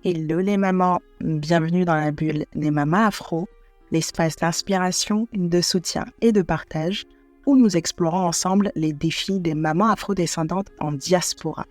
Hello les mamans, bienvenue dans la bulle des mamas afro, l'espace d'inspiration, de soutien et de partage où nous explorons ensemble les défis des mamans afrodescendantes en diaspora,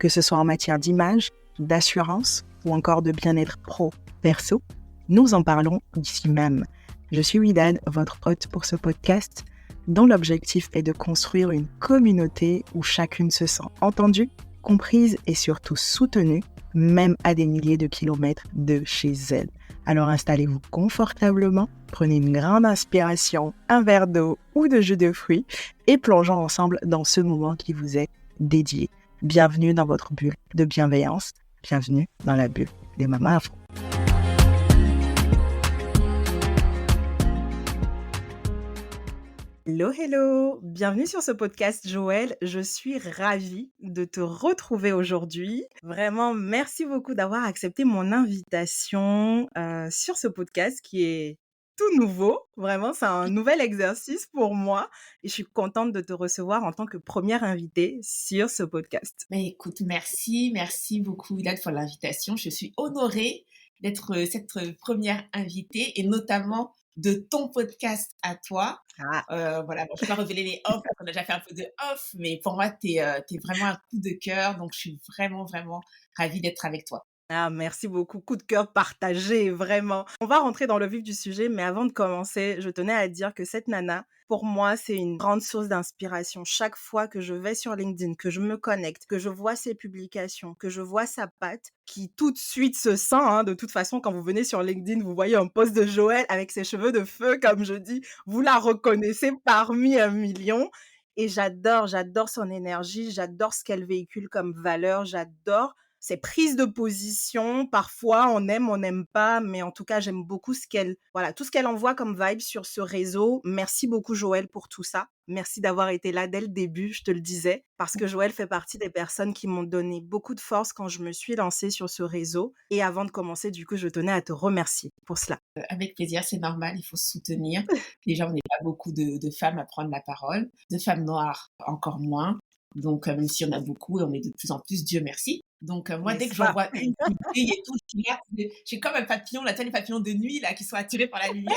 que ce soit en matière d'image, d'assurance ou encore de bien-être pro-perso, nous en parlons ici même. Je suis Widad, votre hôte pour ce podcast, dont l'objectif est de construire une communauté où chacune se sent entendue, comprise et surtout soutenue, même à des milliers de kilomètres de chez elle. Alors installez-vous confortablement, prenez une grande inspiration, un verre d'eau ou de jus de fruits et plongeons ensemble dans ce moment qui vous est dédié. Bienvenue dans votre bulle de bienveillance, bienvenue dans la bulle des mamas afro. Hello, hello! Bienvenue sur ce podcast, Joël. Je suis ravie de te retrouver aujourd'hui. Vraiment, merci beaucoup d'avoir accepté mon invitation sur ce podcast qui est tout nouveau. Vraiment, c'est un nouvel exercice pour moi et je suis contente de te recevoir en tant que première invitée sur ce podcast. Mais écoute, merci beaucoup Widad pour l'invitation. Je suis honorée d'être cette première invitée et notamment de ton podcast à toi. Ah, Voilà, bon, je ne vais pas révéler les off, parce qu'on a déjà fait un peu de off, mais pour moi, t'es vraiment un coup de cœur, donc je suis vraiment ravie d'être avec toi. Ah, merci beaucoup. Coup de cœur partagé, vraiment. On va rentrer dans le vif du sujet, mais avant de commencer, je tenais à dire que cette nana, pour moi, c'est une grande source d'inspiration. Chaque fois que je vais sur LinkedIn, que je me connecte, que je vois ses publications, que je vois sa patte, qui tout de suite se sent, hein, de toute façon, quand vous venez sur LinkedIn, vous voyez un post de Joël avec ses cheveux de feu, comme je dis, vous la reconnaissez parmi un million. Et j'adore son énergie, j'adore ce qu'elle véhicule comme valeur, j'adore ses prises de position. Parfois, on aime, on n'aime pas, mais en tout cas, j'aime beaucoup tout ce qu'elle envoie comme vibe sur ce réseau. Merci beaucoup, Joël, pour tout ça. Merci d'avoir été là dès le début, je te le disais, parce que Joël fait partie des personnes qui m'ont donné beaucoup de force quand je me suis lancée sur ce réseau. Et avant de commencer, du coup, je tenais à te remercier pour cela. Avec plaisir, c'est normal, il faut se soutenir. Déjà, on n'est pas beaucoup de femmes à prendre la parole, de femmes noires encore moins. Donc, même si on a beaucoup, et on est de plus en plus, Dieu merci. Donc, moi, dès que N'est-ce j'en pas? vois une qui brille et tout, je suis là, j'ai comme un papillon, là, tu sais, les papillons de nuit, là, qui sont attirés par la lumière.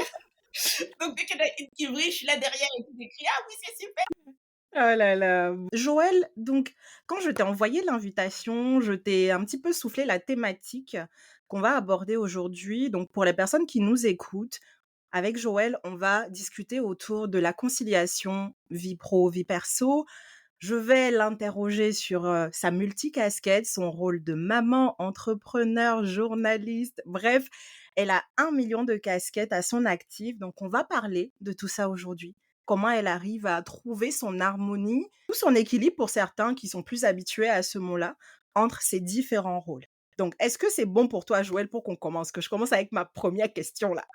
Donc, dès qu'il y en a une qui brille, je suis là derrière et puis j'écris: «Ah oui, c'est super!» Oh là là. Joël, donc, quand je t'ai envoyé l'invitation, je t'ai un petit peu soufflé la thématique qu'on va aborder aujourd'hui. Donc, pour les personnes qui nous écoutent, avec Joël, on va discuter autour de la conciliation vie pro, vie perso. Je vais l'interroger sur sa multicasquette, son rôle de maman, entrepreneur, journaliste. Bref, elle a 1 million de casquettes à son actif. Donc, on va parler de tout ça aujourd'hui. Comment elle arrive à trouver son harmonie ou son équilibre pour certains qui sont plus habitués à ce mot-là entre ces différents rôles. Donc, est-ce que c'est bon pour toi, Joël, pour qu'on commence? Que je commence avec ma première question là.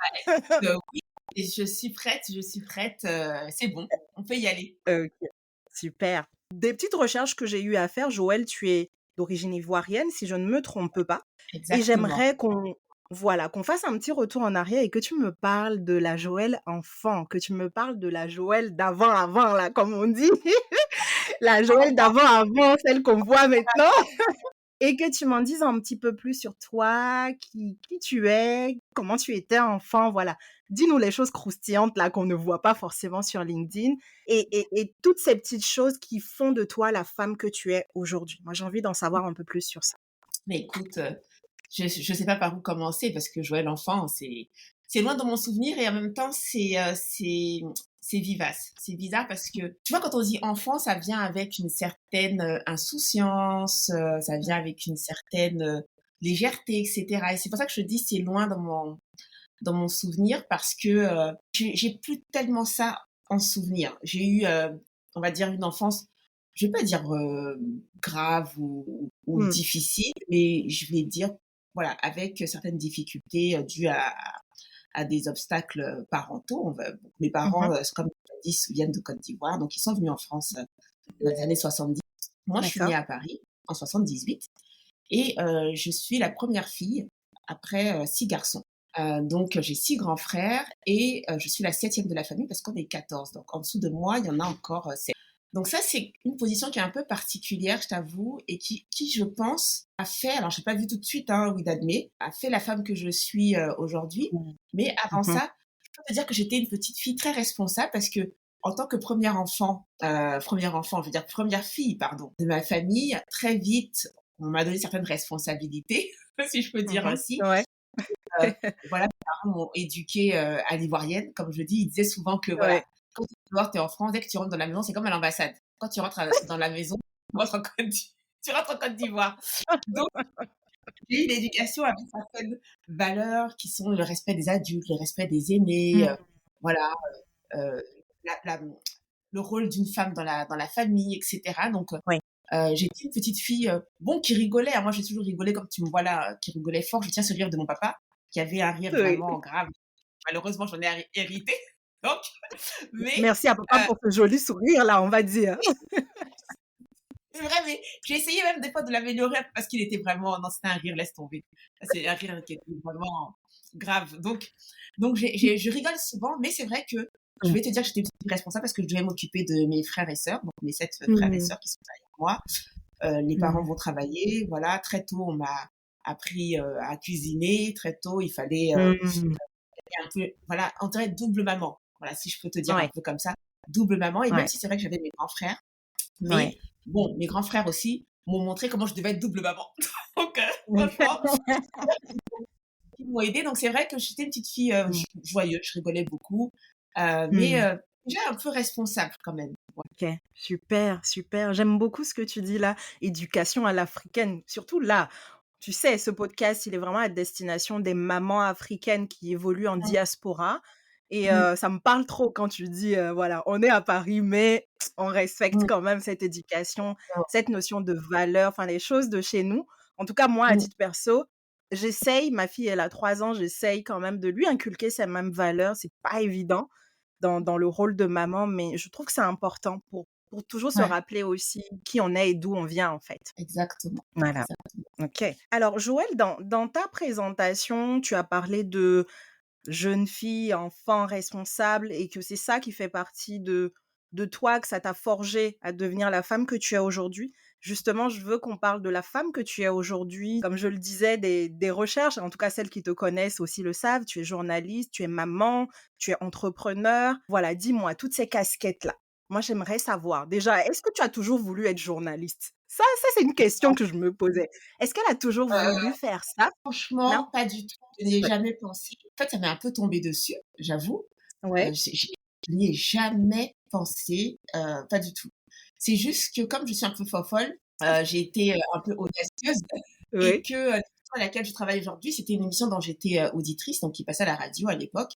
Oui, et je suis prête, c'est bon, on peut y aller. OK, super. Des petites recherches que j'ai eu à faire, Joël, tu es d'origine ivoirienne, si je ne me trompe pas, et Exactement. j'aimerais qu'on fasse un petit retour en arrière et que tu me parles de la Joël enfant, que tu me parles de la Joël d'avant là, comme on dit, la Joël d'avant, celle qu'on voit maintenant. Et que tu m'en dises un petit peu plus sur toi, qui tu es, comment tu étais enfant, voilà. Dis-nous les choses croustillantes là qu'on ne voit pas forcément sur LinkedIn et toutes ces petites choses qui font de toi la femme que tu es aujourd'hui. Moi, j'ai envie d'en savoir un peu plus sur ça. Mais écoute, je sais pas par où commencer parce que Joël enfant, c'est loin dans mon souvenir et en même temps c'est vivace. C'est bizarre parce que tu vois quand on dit enfant, ça vient avec une certaine, insouciance, ça vient avec une certaine, légèreté et cetera et c'est pour ça que je te dis c'est loin dans mon souvenir parce que, j'ai plus tellement ça en souvenir. J'ai eu, on va dire une enfance, je vais pas dire, grave ou Mmh. difficile, mais je vais dire, voilà, avec certaines difficultés, dues à des obstacles, parentaux. On va Mes Mmh parents, mh. comme tu l'as dit, viennent de Côte d'Ivoire, donc ils sont venus en France, dans les années 70. Moi, je suis née D'accord. à Paris en 78 et je suis la première fille après, 6 garçons. Donc j'ai 6 grands frères et je suis la septième de la famille parce qu'on est 14. Donc en dessous de moi, il y en a encore 7. Donc ça, c'est une position qui est un peu particulière, je t'avoue, et qui, je pense, a fait, alors j'ai pas vu tout de suite, hein, oui, d'admet, a fait la femme que je suis aujourd'hui. Mmh. Mais avant Mmh. ça, je peux te dire que j'étais une petite fille très responsable parce que en tant que premier enfant, je veux dire première fille, pardon, de ma famille, très vite, on m'a donné certaines responsabilités, si je peux dire Mmh. ainsi. Ouais, Heu, voilà, mes parents m'ont éduquée, à l'ivoirienne. Comme je dis, ils disaient souvent que voilà, ouais. quand tu dehors, tu es en France, dès que tu rentres dans la maison, c'est comme à l'ambassade. Quand tu rentres dans la maison, tu rentres en Côte d'Ivoire. Donc j'ai eu une éducation avec certaines valeurs qui sont le respect des adultes, le respect des aînés, Mmh. voilà, heu, la le rôle d'une femme dans la famille et cetera. Donc Ouais. j'étais une petite fille, bon, qui rigolait, hein. Moi, j'ai toujours rigolé comme tu me vois là, qui rigolait fort. Je tiens ce rire de mon papa, qui avait un rire Oui. vraiment grave. Malheureusement, j'en ai hérité. Donc, mais Merci à papa pour ce joli sourire là, on va dire. c'est vrai, mais j'ai essayé même des fois de l'améliorer parce qu'il était vraiment, non, c'était un rire, laisse tomber. C'est un rire qui était vraiment grave. Donc je rigole souvent, mais c'est vrai que je Mmh. vais te dire que j'étais une petite responsable parce que je devais m'occuper de mes frères et sœurs, donc mes 7 frères et Mmh. sœurs qui sont derrière moi. Les parents Mmh. vont travailler, voilà. Très tôt, on m'a appris, à cuisiner. Très tôt, il fallait, Mmh. un peu, voilà, on dirait double maman. Voilà, si je peux te dire un Ouais, peu comme ça, double maman. Et même ouais, si c'est vrai que j'avais mes grands frères, ouais. mais bon, mes grands frères aussi m'ont montré comment je devais être double maman. Donc Mmh. franchement, ils m'ont aidée. Donc c'est vrai que j'étais une petite fille, joyeuse, je rigolais beaucoup, mais Mmh. déjà un peu responsable quand même. Ouais. OK, super, super. J'aime beaucoup ce que tu dis là, éducation à l'africaine. Surtout là, tu sais, ce podcast, il est vraiment à destination des mamans africaines qui évoluent en diaspora et Mmh, ça me parle trop quand tu dis, voilà, on est à Paris, mais on respecte mmh, quand même cette éducation, cette notion de valeur, enfin les choses de chez nous. En tout cas, moi, à mmh, titre perso, j'essaye, ma fille, elle a 3 ans, j'essaye quand même de lui inculquer ces mêmes valeurs. C'est pas évident dans le rôle de maman, mais je trouve que c'est important pour toujours se ouais, rappeler aussi qui on est et d'où on vient, en fait. exactement, Voilà, exactement. OK. Alors Joël, dans ta présentation, tu as parlé de jeune fille, enfant responsable et que c'est ça qui fait partie de toi, que ça t'a forgé à devenir la femme que tu es aujourd'hui. Justement, je veux qu'on parle de la femme que tu es aujourd'hui. Comme je le disais, des recherches, en tout cas celles qui te connaissent aussi le savent, tu es journaliste, tu es maman, tu es entrepreneur. Voilà, dis-moi, toutes ces casquettes-là. Moi, j'aimerais savoir, déjà, est-ce que tu as toujours voulu être journaliste? Ça, c'est une question que je me posais. Est-ce qu'elle a toujours voulu faire ça? Non? Franchement, pas du tout. Je n'y ai Ouais. jamais pensé. En fait, ça m'est un peu tombé dessus, j'avoue. Ouais. Je n'y ai jamais pensé, pas du tout. C'est juste que comme je suis un peu fofolle, j'ai été, un peu audacieuse et Oui. que, l'émission à laquelle je travaille aujourd'hui, c'était une émission dont j'étais, auditrice, donc qui passait à la radio à l'époque.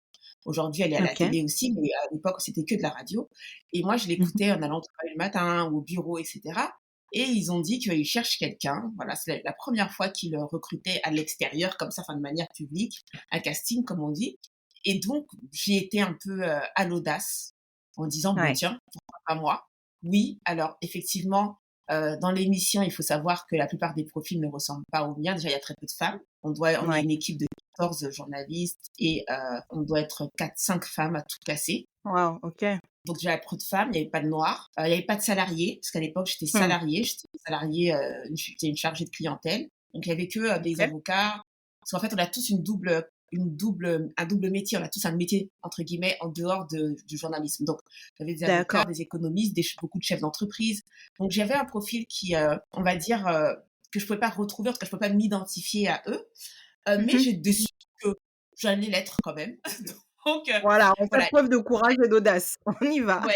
Aujourd'hui, elle est à la OK. télé aussi, mais à l'époque, c'était que de la radio et moi, je Mmh. l'écoutais en allant travailler le matin ou au bureau et cetera et ils ont dit qu'ils cherchent quelqu'un. Voilà, c'est la 1re fois qu'ils, recrutaient à l'extérieur comme ça, enfin de manière publique, un casting comme on dit et donc j'ai été un peu, à l'audace en disant: «Bon Ouais. tiens, pourquoi pas moi?» Oui, alors effectivement, dans l'émission, il faut savoir que la plupart des profils ne ressemblent pas aux miens. Déjà, il y a très peu de femmes. On est Ouais. une équipe de 14 journalistes et on doit être 4-5 femmes à tout casser. Waouh, OK. Donc déjà, il y avait trop de femmes, il n'y avait pas de noirs, il n'y avait pas de salariés, parce qu'à l'époque, Mmh. j'étais salariée, j'étais une chargée de clientèle. Donc il y avait que, des OK. avocats. Parce qu'en fait, on a tous un double métier, on a tous un métier entre guillemets en dehors du journalisme. Donc j'avais des avocats, D'accord. des économistes, beaucoup de chefs d'entreprise. Donc j'avais un profil qui, on va dire, que je pouvais pas retrouver, en tout cas je pouvais pas m'identifier à eux, Mmh mais mh. j'ai décidé que j'allais l'être quand même. Donc Voilà, on fait voilà, preuve de courage et d'audace. On y va. ouais.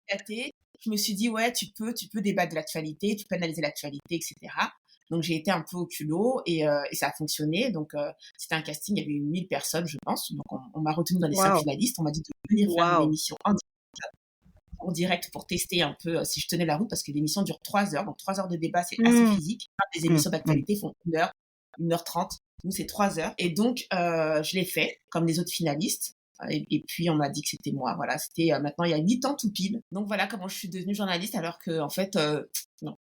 Éclaté. Je me suis dit: «Ouais, tu peux débattre de l'actualité, tu peux analyser l'actualité et cetera». Donc j'ai été un peu au culot et ça a fonctionné. Donc c'était un casting, il y avait eu 1000 personnes, je pense. Donc on m'a retenue dans les 5 Waouh, finalistes. On m'a dit de venir faire une waouh. émission en direct pour tester un peu, si je tenais la route parce que l'émission dure 3 heures. Donc 3 heures de débat, c'est assez Mmh. physique. Les Mmh. émissions Mmh. d'actualité font 1 heure, 1 h 30. Nous, c'est 3 heures et donc je l'ai fait comme les autres finalistes et puis on m'a dit que c'était moi. Voilà, c'était, maintenant il y a 8 ans tout pile. Donc voilà comment je suis devenue journaliste alors qu'en fait, non,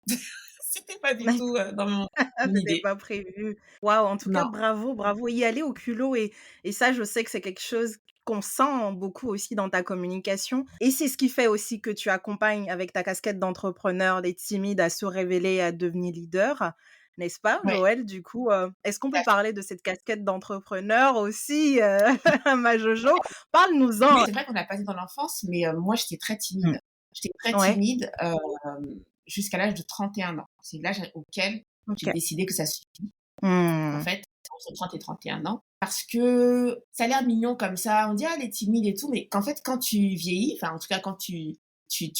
c'était pas du tout, dans mon C'était idée. pas prévu. Waouh, en tout cas, Non. bravo, bravo. Y aller au culot et ça, je sais que c'est quelque chose qu'on sent beaucoup aussi dans ta communication et c'est ce qui fait aussi que tu accompagnes avec ta casquette d'entrepreneur les timides à se révéler et à devenir leader, n'est-ce pas, Ouais, Joël? Du coup, est-ce qu'on tout peut à fait. parler de cette casquette d'entrepreneur aussi, ma Jojo? Oui, Parle-nous-en. c'est vrai qu'on l'a pas dit dans l'enfance, mais moi, j'étais très Mmh. timide. J'étais très Ouais, timide, jusqu'à l'âge de 31 ans. C'est l'âge auquel j'ai OK. décidé que ça suffit, en Mmh. fait, entre 30 et 31 ans. Parce que ça a l'air mignon comme ça, on dit: «Ah, elle est timide et tout», mais qu'en fait, quand tu vieillis, enfin, en tout cas, quand tu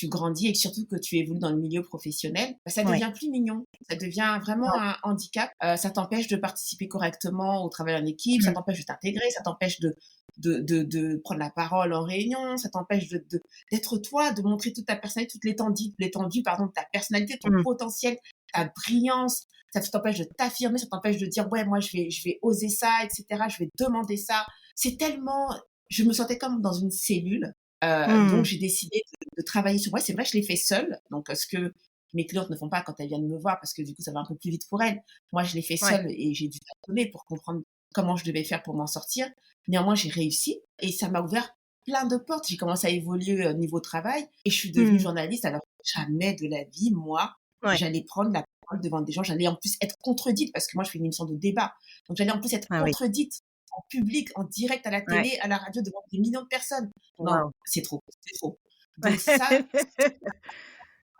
grandis et surtout que tu évolues dans le milieu professionnel, bah, ça Ouais. devient plus mignon. Ça devient vraiment Ouais. un handicap. Ça t'empêche de participer correctement au travail en équipe, ça Mmh. t'empêche de t'intégrer, ça t'empêche de prendre la parole en réunion, ça t'empêche d'être toi, de montrer toute ta personnalité, toute l'étendue, pardon, de ta personnalité, ton Mmh. potentiel, ta brillance. Ça t'empêche de t'affirmer, ça t'empêche de dire ouais, moi je vais oser ça, etc. Je vais demander ça. C'est tellement, je me sentais comme dans une cellule. Donc Mmh. j'ai décidé de travailler sur moi. C'est vrai, je l'ai fait seule. Donc ce que mes clientes ne font pas quand elles viennent me voir, parce que du coup ça va un peu plus vite pour elles. Moi, je l'ai fait Ouais. seule et j'ai dû tâtonner pour comprendre comment je devais faire pour m'en sortir. Néanmoins, j'ai réussi et ça m'a ouvert plein de portes. J'ai commencé à évoluer niveau travail et je suis devenue Mmh. journaliste. Alors jamais de la vie, moi, Ouais. j'allais prendre la parole devant des gens. J'allais en plus être contredite parce que moi, je fais une émission de débat. Donc j'allais en plus être Ah oui. contredite en public, en direct à la Ouais. télé, à la radio, devant des millions de personnes. Non, Waouh. c'est trop, c'est trop. Donc ça, le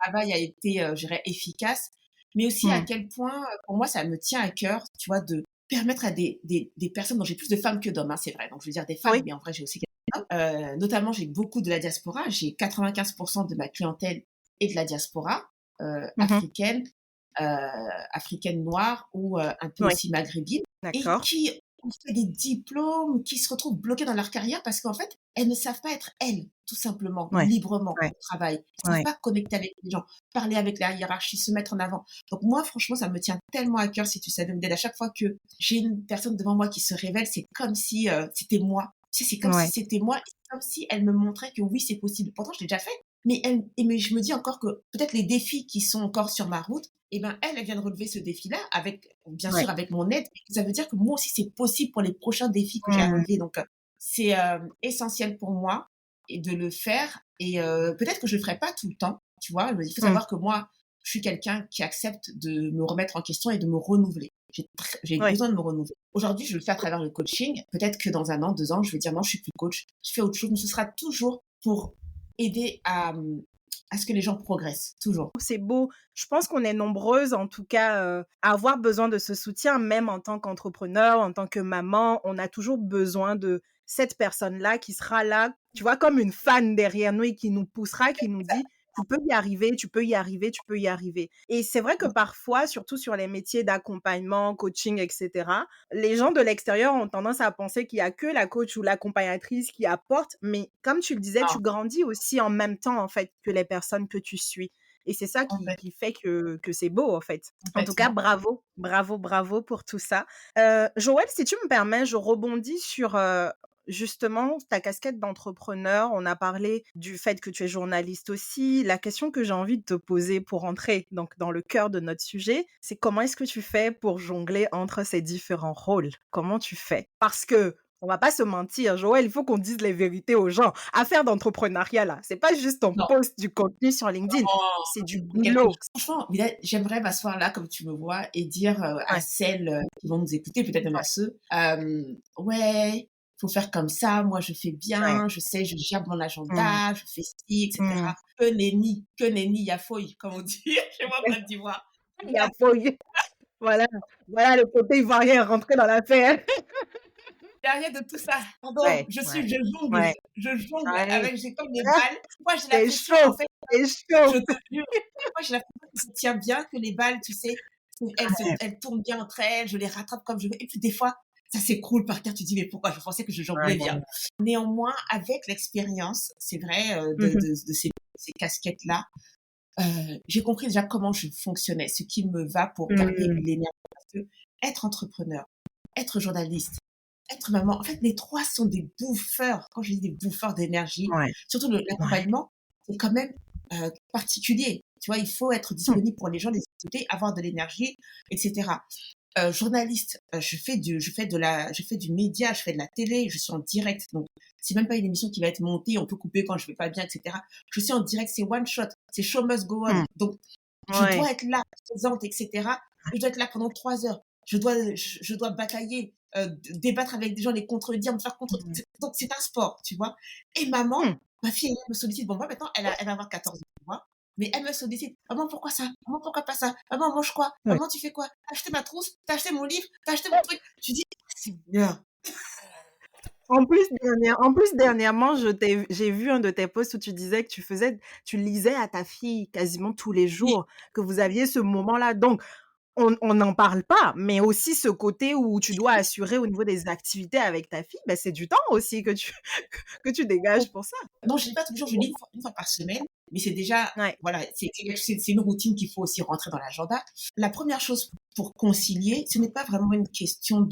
travail a été, je dirais, efficace, mais aussi à Mmh. quel point, pour moi, ça me tient à cœur, tu vois, de permettre à des personnes dont j'ai plus de femmes que d'hommes, hein, c'est vrai. Donc je veux dire des femmes, Oui. mais en vrai, j'ai aussi quelques hommes. Notamment, j'ai beaucoup de la diaspora. J'ai 95 de ma clientèle est de la diaspora, Mmh mh. africaine, heu, africaine noire ou un peu Oui. aussi maghrébine et D'accord. qui ont fait des diplômes, qui se retrouvent bloquées dans leur carrière parce qu'en fait, elles ne savent pas être elles, tout simplement, Ouais. librement Ouais. au travail. Ils ne savent Ouais. pas connecter avec les gens, parler avec la hiérarchie, se mettre en avant. Donc moi, franchement, ça me tient tellement à cœur, si tu savais, Mdène. À chaque fois que j'ai une personne devant moi qui se révèle, c'est comme si c'était moi. Tu sais, c'est comme si Ouais. c'était moi, et c'est comme si elle me montrait que oui, c'est possible. Pourtant, je l'ai déjà fait. Mais je me dis encore que peut-être les défis qui sont encore sur ma route, eh ben, elle vient de relever ce défi-là avec, bien Ouais. sûr, avec mon aide. Ça veut dire que moi aussi, c'est possible pour les prochains défis que j'ai à Mmh. relever. Donc, c'est essentiel pour moi et de le faire. Et peut-être que je le ferai pas tout le temps, tu vois. Il faut Mmh. savoir que moi, je suis quelqu'un qui accepte de me remettre en question et de me renouveler. J'ai Ouais. besoin de me renouveler. Aujourd'hui, je le fais à travers le coaching. Peut-être que dans un an, 2 ans, je vais dire non, je suis plus coach. Je fais autre chose, mais ce sera toujours pour aider à ce que les gens progressent, toujours. C'est beau. Je pense qu'on est nombreuses, en tout cas, à avoir besoin de ce soutien, même en tant qu'entrepreneur, en tant que maman. On a toujours besoin de cette personne-là qui sera là, tu vois, comme une fan derrière nous et qui nous poussera, qui nous dit: «Tu peux y arriver, tu peux y arriver, tu peux y arriver» et c'est vrai que parfois, surtout sur les métiers d'accompagnement, coaching et cetera, les gens de l'extérieur ont tendance à penser qu'il y a que la coach ou l'accompagnatrice qui apporte, mais comme tu le disais, Non, tu grandis aussi en même temps, en fait, que les personnes que tu suis et c'est ça complètement, qui fait que c'est beau, en fait. En tout cas, complètement. bravo, bravo, bravo pour tout ça. Joël, si tu me permets, je rebondis sur, justement ta casquette d'entrepreneur. On a parlé du fait que tu es journaliste aussi. La question que j'ai envie de te poser pour entrer donc dans le cœur de notre sujet, c'est comment est-ce que tu fais pour jongler entre ces différents rôles? Comment tu fais? Parce que on va pas se mentir, Joël, il faut qu'on dise les vérités aux gens. Affaire d'entrepreneuriat là, c'est pas juste on Non, poste du contenu sur LinkedIn, vraiment, c'est du c'est quelque boulot. chose. Franchement, mais là, j'aimerais m'asseoir là, comme tu me vois, et dire à Ouais, celles qui vont nous écouter, peut-être même à ouais, ceux, ouais, faut faire comme ça, moi je fais ouais. bien, je sais, je gère mon Mmh, agenda, je fais ci, mmh. etc. Que nenni, yafoy, comme on dit chez moi en Côte d'Ivoire. Il y a fouille. Voilà, voilà le côté ivoirien rentré dans l'affaire. Derrière de tout ça, pardon, Ouais, ouais, ouais, je jongle ouais. avec, j'ai comme des Ah, balles. Moi, j'ai c'est l'impression, en chaud, fait, c'est je chaud. te jure, moi, j'ai l'impression que ça tient bien, que les balles, tu sais, Ouais. elles tournent bien entre elles, je les rattrape comme je veux. Et puis, des fois, ça s'écroule par terre. Tu te dis, mais pourquoi? Je pensais que je jonglais bien. Ouais. Néanmoins, avec l'expérience, c'est vrai, Mmh mh. de ces casquettes-là, j'ai compris déjà comment je fonctionnais, ce qui me va pour garder Mmh. l'énergie. Parce que être entrepreneur, être journaliste, être maman, en fait, les 3 sont des bouffeurs. Quand je dis des bouffeurs d'énergie, Ouais, surtout ouais. l'accompagnement, c'est quand même particulier. Tu vois, il faut être Mmh. disponible pour les gens, les écouter, avoir de l'énergie, etc. journaliste, je fais du média, je fais de la télé, je suis en direct. Donc, c'est même pas une émission qui va être montée, on peut couper quand je vais pas bien, et cetera. Je suis en direct, c'est one shot, c'est show must go on. Mmh. Donc, je Ouais. dois être là, présente, et cetera. Je dois être là pendant 3 heures. Je dois batailler, débattre avec des gens, les contredire, me faire contre Mmh. donc c'est un sport, tu vois? Et Mmh. ma fille, elle me sollicite. Bon, moi, maintenant, elle va avoir 14 ans, tu vois? Mais elle me sollicite: «Maman, pourquoi ça? Maman, pourquoi pas ça? Maman, mange quoi? Ouais. Maman, tu fais quoi? Tu acheté ma trousse? Tu acheté mon livre? Tu acheté mon truc?» Tu dis: «Ah Seigneur!» En plus, dernièrement, j'ai vu un de tes posts où tu disais que tu lisais à ta fille quasiment tous les Oui, jours, que vous aviez ce moment-là. Donc, on n'en parle pas, mais aussi ce côté où tu dois assurer au niveau des activités avec ta fille, bah, c'est du temps aussi que tu que tu dégages pour ça. non, je lis pas tous les jours, je lis une fois par semaine, mais c'est déjà Ouais. voilà, c'est une routine qu'il faut aussi rentrer dans l'agenda. La première chose pour concilier, ce n'est pas vraiment une question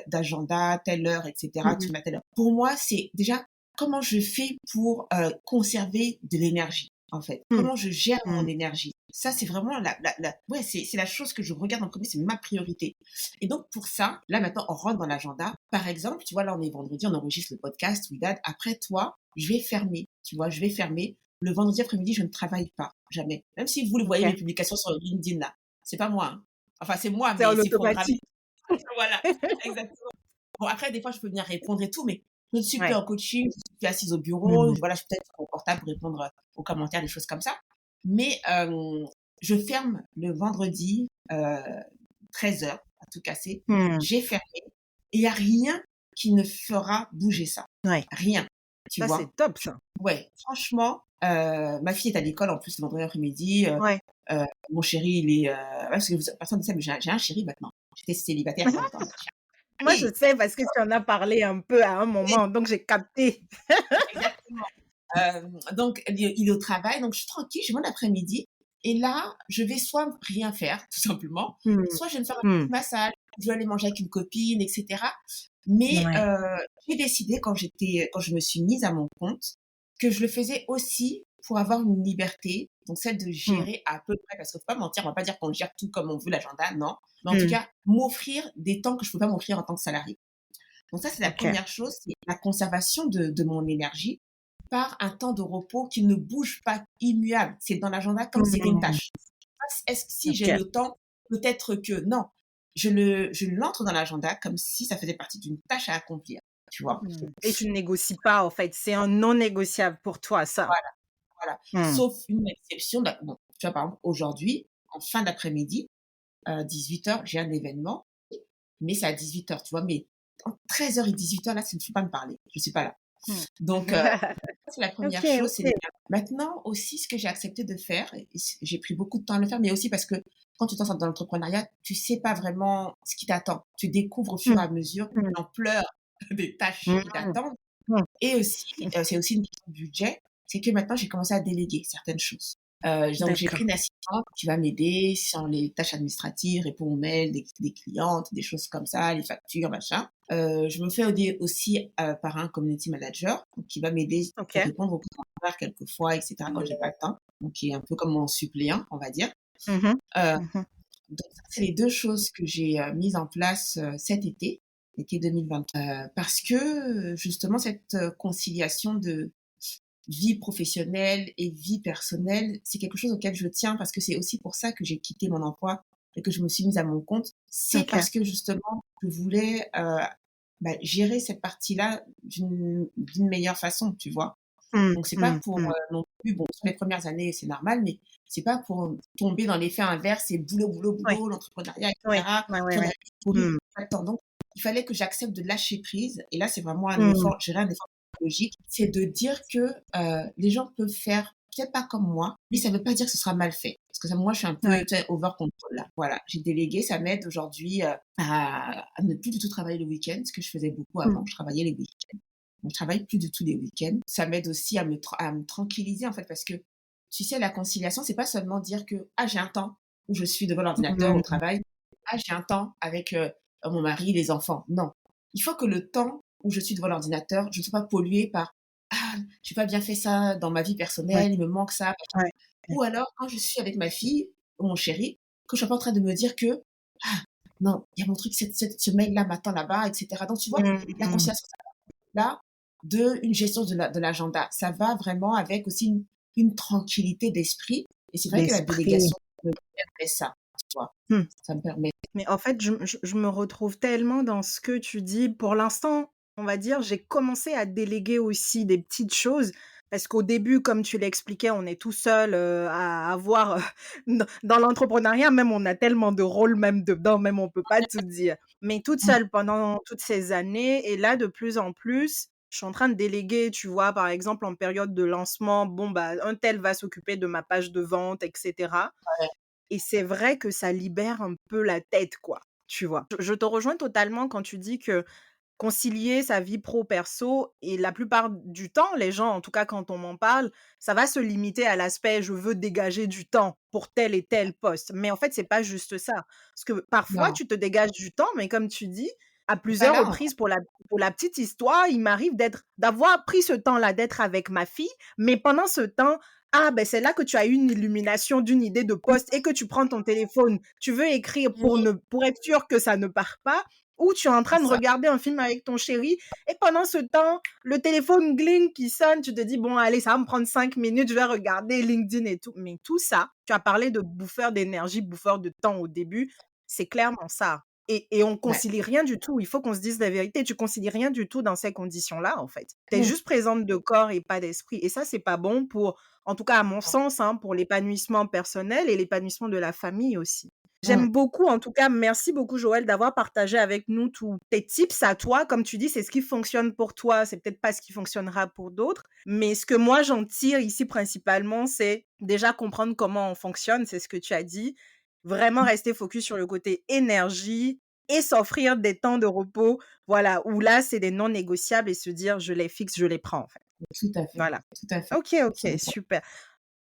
d'agenda, telle heure, et cetera, Mmh. tu mets telle heure. Pour moi, c'est déjà comment je fais pour, conserver de l'énergie, en fait. Mmh. Comment je gère mon Mmh. énergie. Ça, c'est vraiment la ouais, c'est la chose que je regarde en premier, c'est ma priorité. Et donc pour ça, là maintenant, on rentre dans l'agenda. Par exemple, tu vois, là, on est vendredi, on enregistre le podcast Widad. Après toi, je vais fermer, tu vois? Je vais fermer. Le vendredi après-midi, je ne travaille pas, jamais. Même si vous le voyez, mes OK. publications sur LinkedIn là, c'est pas moi, hein. Enfin, c'est moi, C'est mais en c'est programmé. automatique. Voilà, exactement. Bon, après, des fois, je peux venir répondre et tout, mais je ne suis plus Ouais. en coaching, je suis plus assise au bureau. Mmh. Voilà, je suis peut-être sur mon portable pour répondre aux commentaires, des choses comme ça. Mais je ferme le vendredi, 13 heures, à tout casser. Mmh. J'ai fermé et il y a rien qui ne fera bouger ça. Ouais. Rien, tu Ça, vois? c'est top ça. Ouais, franchement, ma fille est à l'école en plus le vendredi après-midi, Ouais. mon chéri il est, ouais, parce que personne ne sait, mais j'ai un chéri maintenant. J'étais célibataire pendant longtemps, j'ai un Moi, je chéri. sais parce que tu en as parlé un peu à un Oui, moment, donc j'ai capté. exactement. Donc il est au travail, donc je suis tranquille, j'ai mon après-midi et là, je vais soit rien faire, tout simplement, Mmh. soit je vais me faire un Mmh. petit massage, je vais aller manger avec une copine, et cetera. Mais Ouais. j'ai décidé quand je me suis mise à mon compte, que je le faisais aussi pour avoir une liberté, donc celle de Mmh. gérer à peu près, parce qu'il faut pas mentir, on va pas dire qu'on gère tout comme on veut l'agenda, non. Mais en tout Mmh. cas, m'offrir des temps que je peux pas m'offrir en tant que salarié. Donc ça, c'est la OK. première chose, c'est la conservation de mon énergie par un temps de repos qui ne bouge pas, immuable. C'est dans l'agenda comme si c'était une Mmh. tâche. Est-ce que si j'ai OK. le temps, peut-être que non. Je l'entre dans l'agenda comme si ça faisait partie d'une tâche à accomplir, tu vois? Mmh. Et tu ne négocies pas, en fait, c'est un non négociable pour toi, ça? Voilà, voilà. Mmh. Sauf une exception, bah, bon, tu vois, par exemple, aujourd'hui, en fin d'après-midi, 18 heures, j'ai un événement, mais c'est à 18 heures, tu vois? Mais entre 13 heures et 18 heures, là, ça ne faut pas me parler. Je suis pas là. Mmh. Donc, ça, c'est la OK, première chose, c'est OK. l'énergie. Maintenant aussi, ce que j'ai accepté de faire et j'ai pris beaucoup de temps à le faire, mais aussi parce que quand tu te lances dans l'entrepreneuriat, tu sais pas vraiment ce qui t'attend. Tu découvres au fur et Mmh. à mesure Mmh. l'ampleur des tâches qui Mmh. t'attendent Mmh. et aussi, c'est aussi une question de budget, c'est que maintenant j'ai commencé à déléguer certaines choses. Donc j'ai pris D'accord. une assistante qui va m'aider sur les tâches administratives, répondre aux mails des clientes, des choses comme ça, les factures, machin. Je me fais aider aussi, par un community manager, donc qui va m'aider pour OK. répondre aux commentaires quelquefois, et cetera, quand j'ai pas le temps. Donc qui est un peu comme mon suppléant, on va dire. Mmh mh. Heu, Mmh. donc ça, c'est les 2 choses que j'ai, mises en place, cet été, été 2020. Parce que, justement cette, conciliation de vie professionnelle et vie personnelle, c'est quelque chose auquel je tiens parce que c'est aussi pour ça que j'ai quitté mon emploi et que je me suis mise à mon compte. C'est OK. parce que justement, je voulais, bah, gérer cette partie-là d'une meilleure façon, tu vois? Mmh. Donc c'est pas Mmh. pour, Mmh. non plus bon, sur les premières années, c'est normal, mais c'est pas pour tomber dans l'effet inverse et boulot, boulot, Oui, boulot, l'entrepreneuriat, et oui. cetera. Ouais, ouais, J'en ouais. avais pour vivre Mmh. pas le temps. Donc il fallait que j'accepte de lâcher prise et là, c'est vraiment un Mmh. effort, je dirais un effort psychologique, c'est de dire que, les gens peuvent faire peut-être pas comme moi, mais ça veut pas dire que ce sera mal fait. Parce que ça moi, je suis un peu, Ouais. tu sais, over control là. Voilà, j'ai délégué, ça m'aide aujourd'hui, à ne plus du tout travailler le week-end, ce que je faisais beaucoup Mmh. avant, je travaillais les week-ends. On travaille plus du tout les week-ends. Ça m'aide aussi à me tranquilliser, en fait, parce que, tu sais, la conciliation, c'est pas seulement dire que: «Ah, j'ai un temps où je suis devant l'ordinateur au Mmh. travail. Ah, j'ai un temps avec, mon mari, les enfants». Non. Il faut que le temps où je suis devant l'ordinateur, je ne sois pas polluée par: «Ah, j'ai pas bien fait ça dans ma vie Ouais, personnelle, il me manque ça». ouais. Ouais. Ou alors, quand je suis avec ma fille ou mon chéri, que je sois pas en train de me dire que: «Ah, non, il y a mon truc, ce mail-là m'attend là-bas, etc. Donc, tu vois, Mmh la mh. conciliation là de une gestion de l'agenda, ça va vraiment avec aussi une tranquillité d'esprit. Et c'est vrai que la D'esprit. délégation me permet ça, tu vois. Mmh. Ça me permet. Mais en fait, je me retrouve tellement dans ce que tu dis. Pour l'instant, on va dire, j'ai commencé à déléguer aussi des petites choses parce qu'au début, comme tu l'expliquais, on est tout seul, à avoir, dans l'entrepreneuriat même, on a tellement de rôles même dedans, même on peut pas tout dire. Mais toute Mmh, seule pendant toutes ces années et là, de plus en plus, je suis en train de déléguer, tu vois? Par exemple, en période de lancement, bon, bah, un tel va s'occuper de ma page de vente et cetera. ouais, Et c'est vrai que ça libère un peu la tête, quoi, tu vois? Je te rejoins totalement quand tu dis que concilier sa vie pro perso et la plupart du temps, les gens, en tout cas quand on m'en parle, ça va se limiter à l'aspect: «Je veux dégager du temps pour tel et tel poste». Mais en fait, c'est pas juste ça. Parce que parfois, non, tu te dégages du temps, mais comme tu dis, à c'est pas plusieurs là, en fait. reprises pour la petite histoire, il m'arrive d'avoir pris ce temps-là, d'être avec ma fille, mais pendant ce temps, ah ben, c'est là que tu as eu une illumination d'une idée de poste et que tu prends ton téléphone. Tu veux écrire Mmh, pour être sûr que ça ne part pas ou tu es en c'est train de ça, regarder un film avec ton chéri et pendant ce temps, le téléphone gling qui sonne, tu te dis: «Bon allez, ça va me prendre 5 minutes, je vais regarder LinkedIn et tout». Mais tout ça, tu as parlé de bouffeur d'énergie, bouffeur de temps au début, c'est clairement ça et on ouais. concilie rien du tout. Il faut qu'on se dise la vérité, tu concilies rien du tout dans ces conditions-là, en fait. Tu es Mmh, juste présente de corps et pas d'esprit et ça, c'est pas bon pour en tout cas à mon sens, hein, pour l'épanouissement personnel et l'épanouissement de la famille aussi. mmh, J'aime beaucoup, en tout cas, merci beaucoup Joël d'avoir partagé avec nous tous tes tips à toi. Comme tu dis, c'est ce qui fonctionne pour toi, c'est peut-être pas ce qui fonctionnera pour d'autres. Mais ce que moi j'en tire ici principalement, c'est déjà comprendre comment on fonctionne, c'est ce que tu as dit. Vraiment rester focus sur le côté énergie et s'offrir des temps de repos, voilà, où là, c'est des non négociables et se dire: «Je les fixe, je les prends», en fait. tout à fait, Voilà. tout à fait. OK, OK, C'est important. super.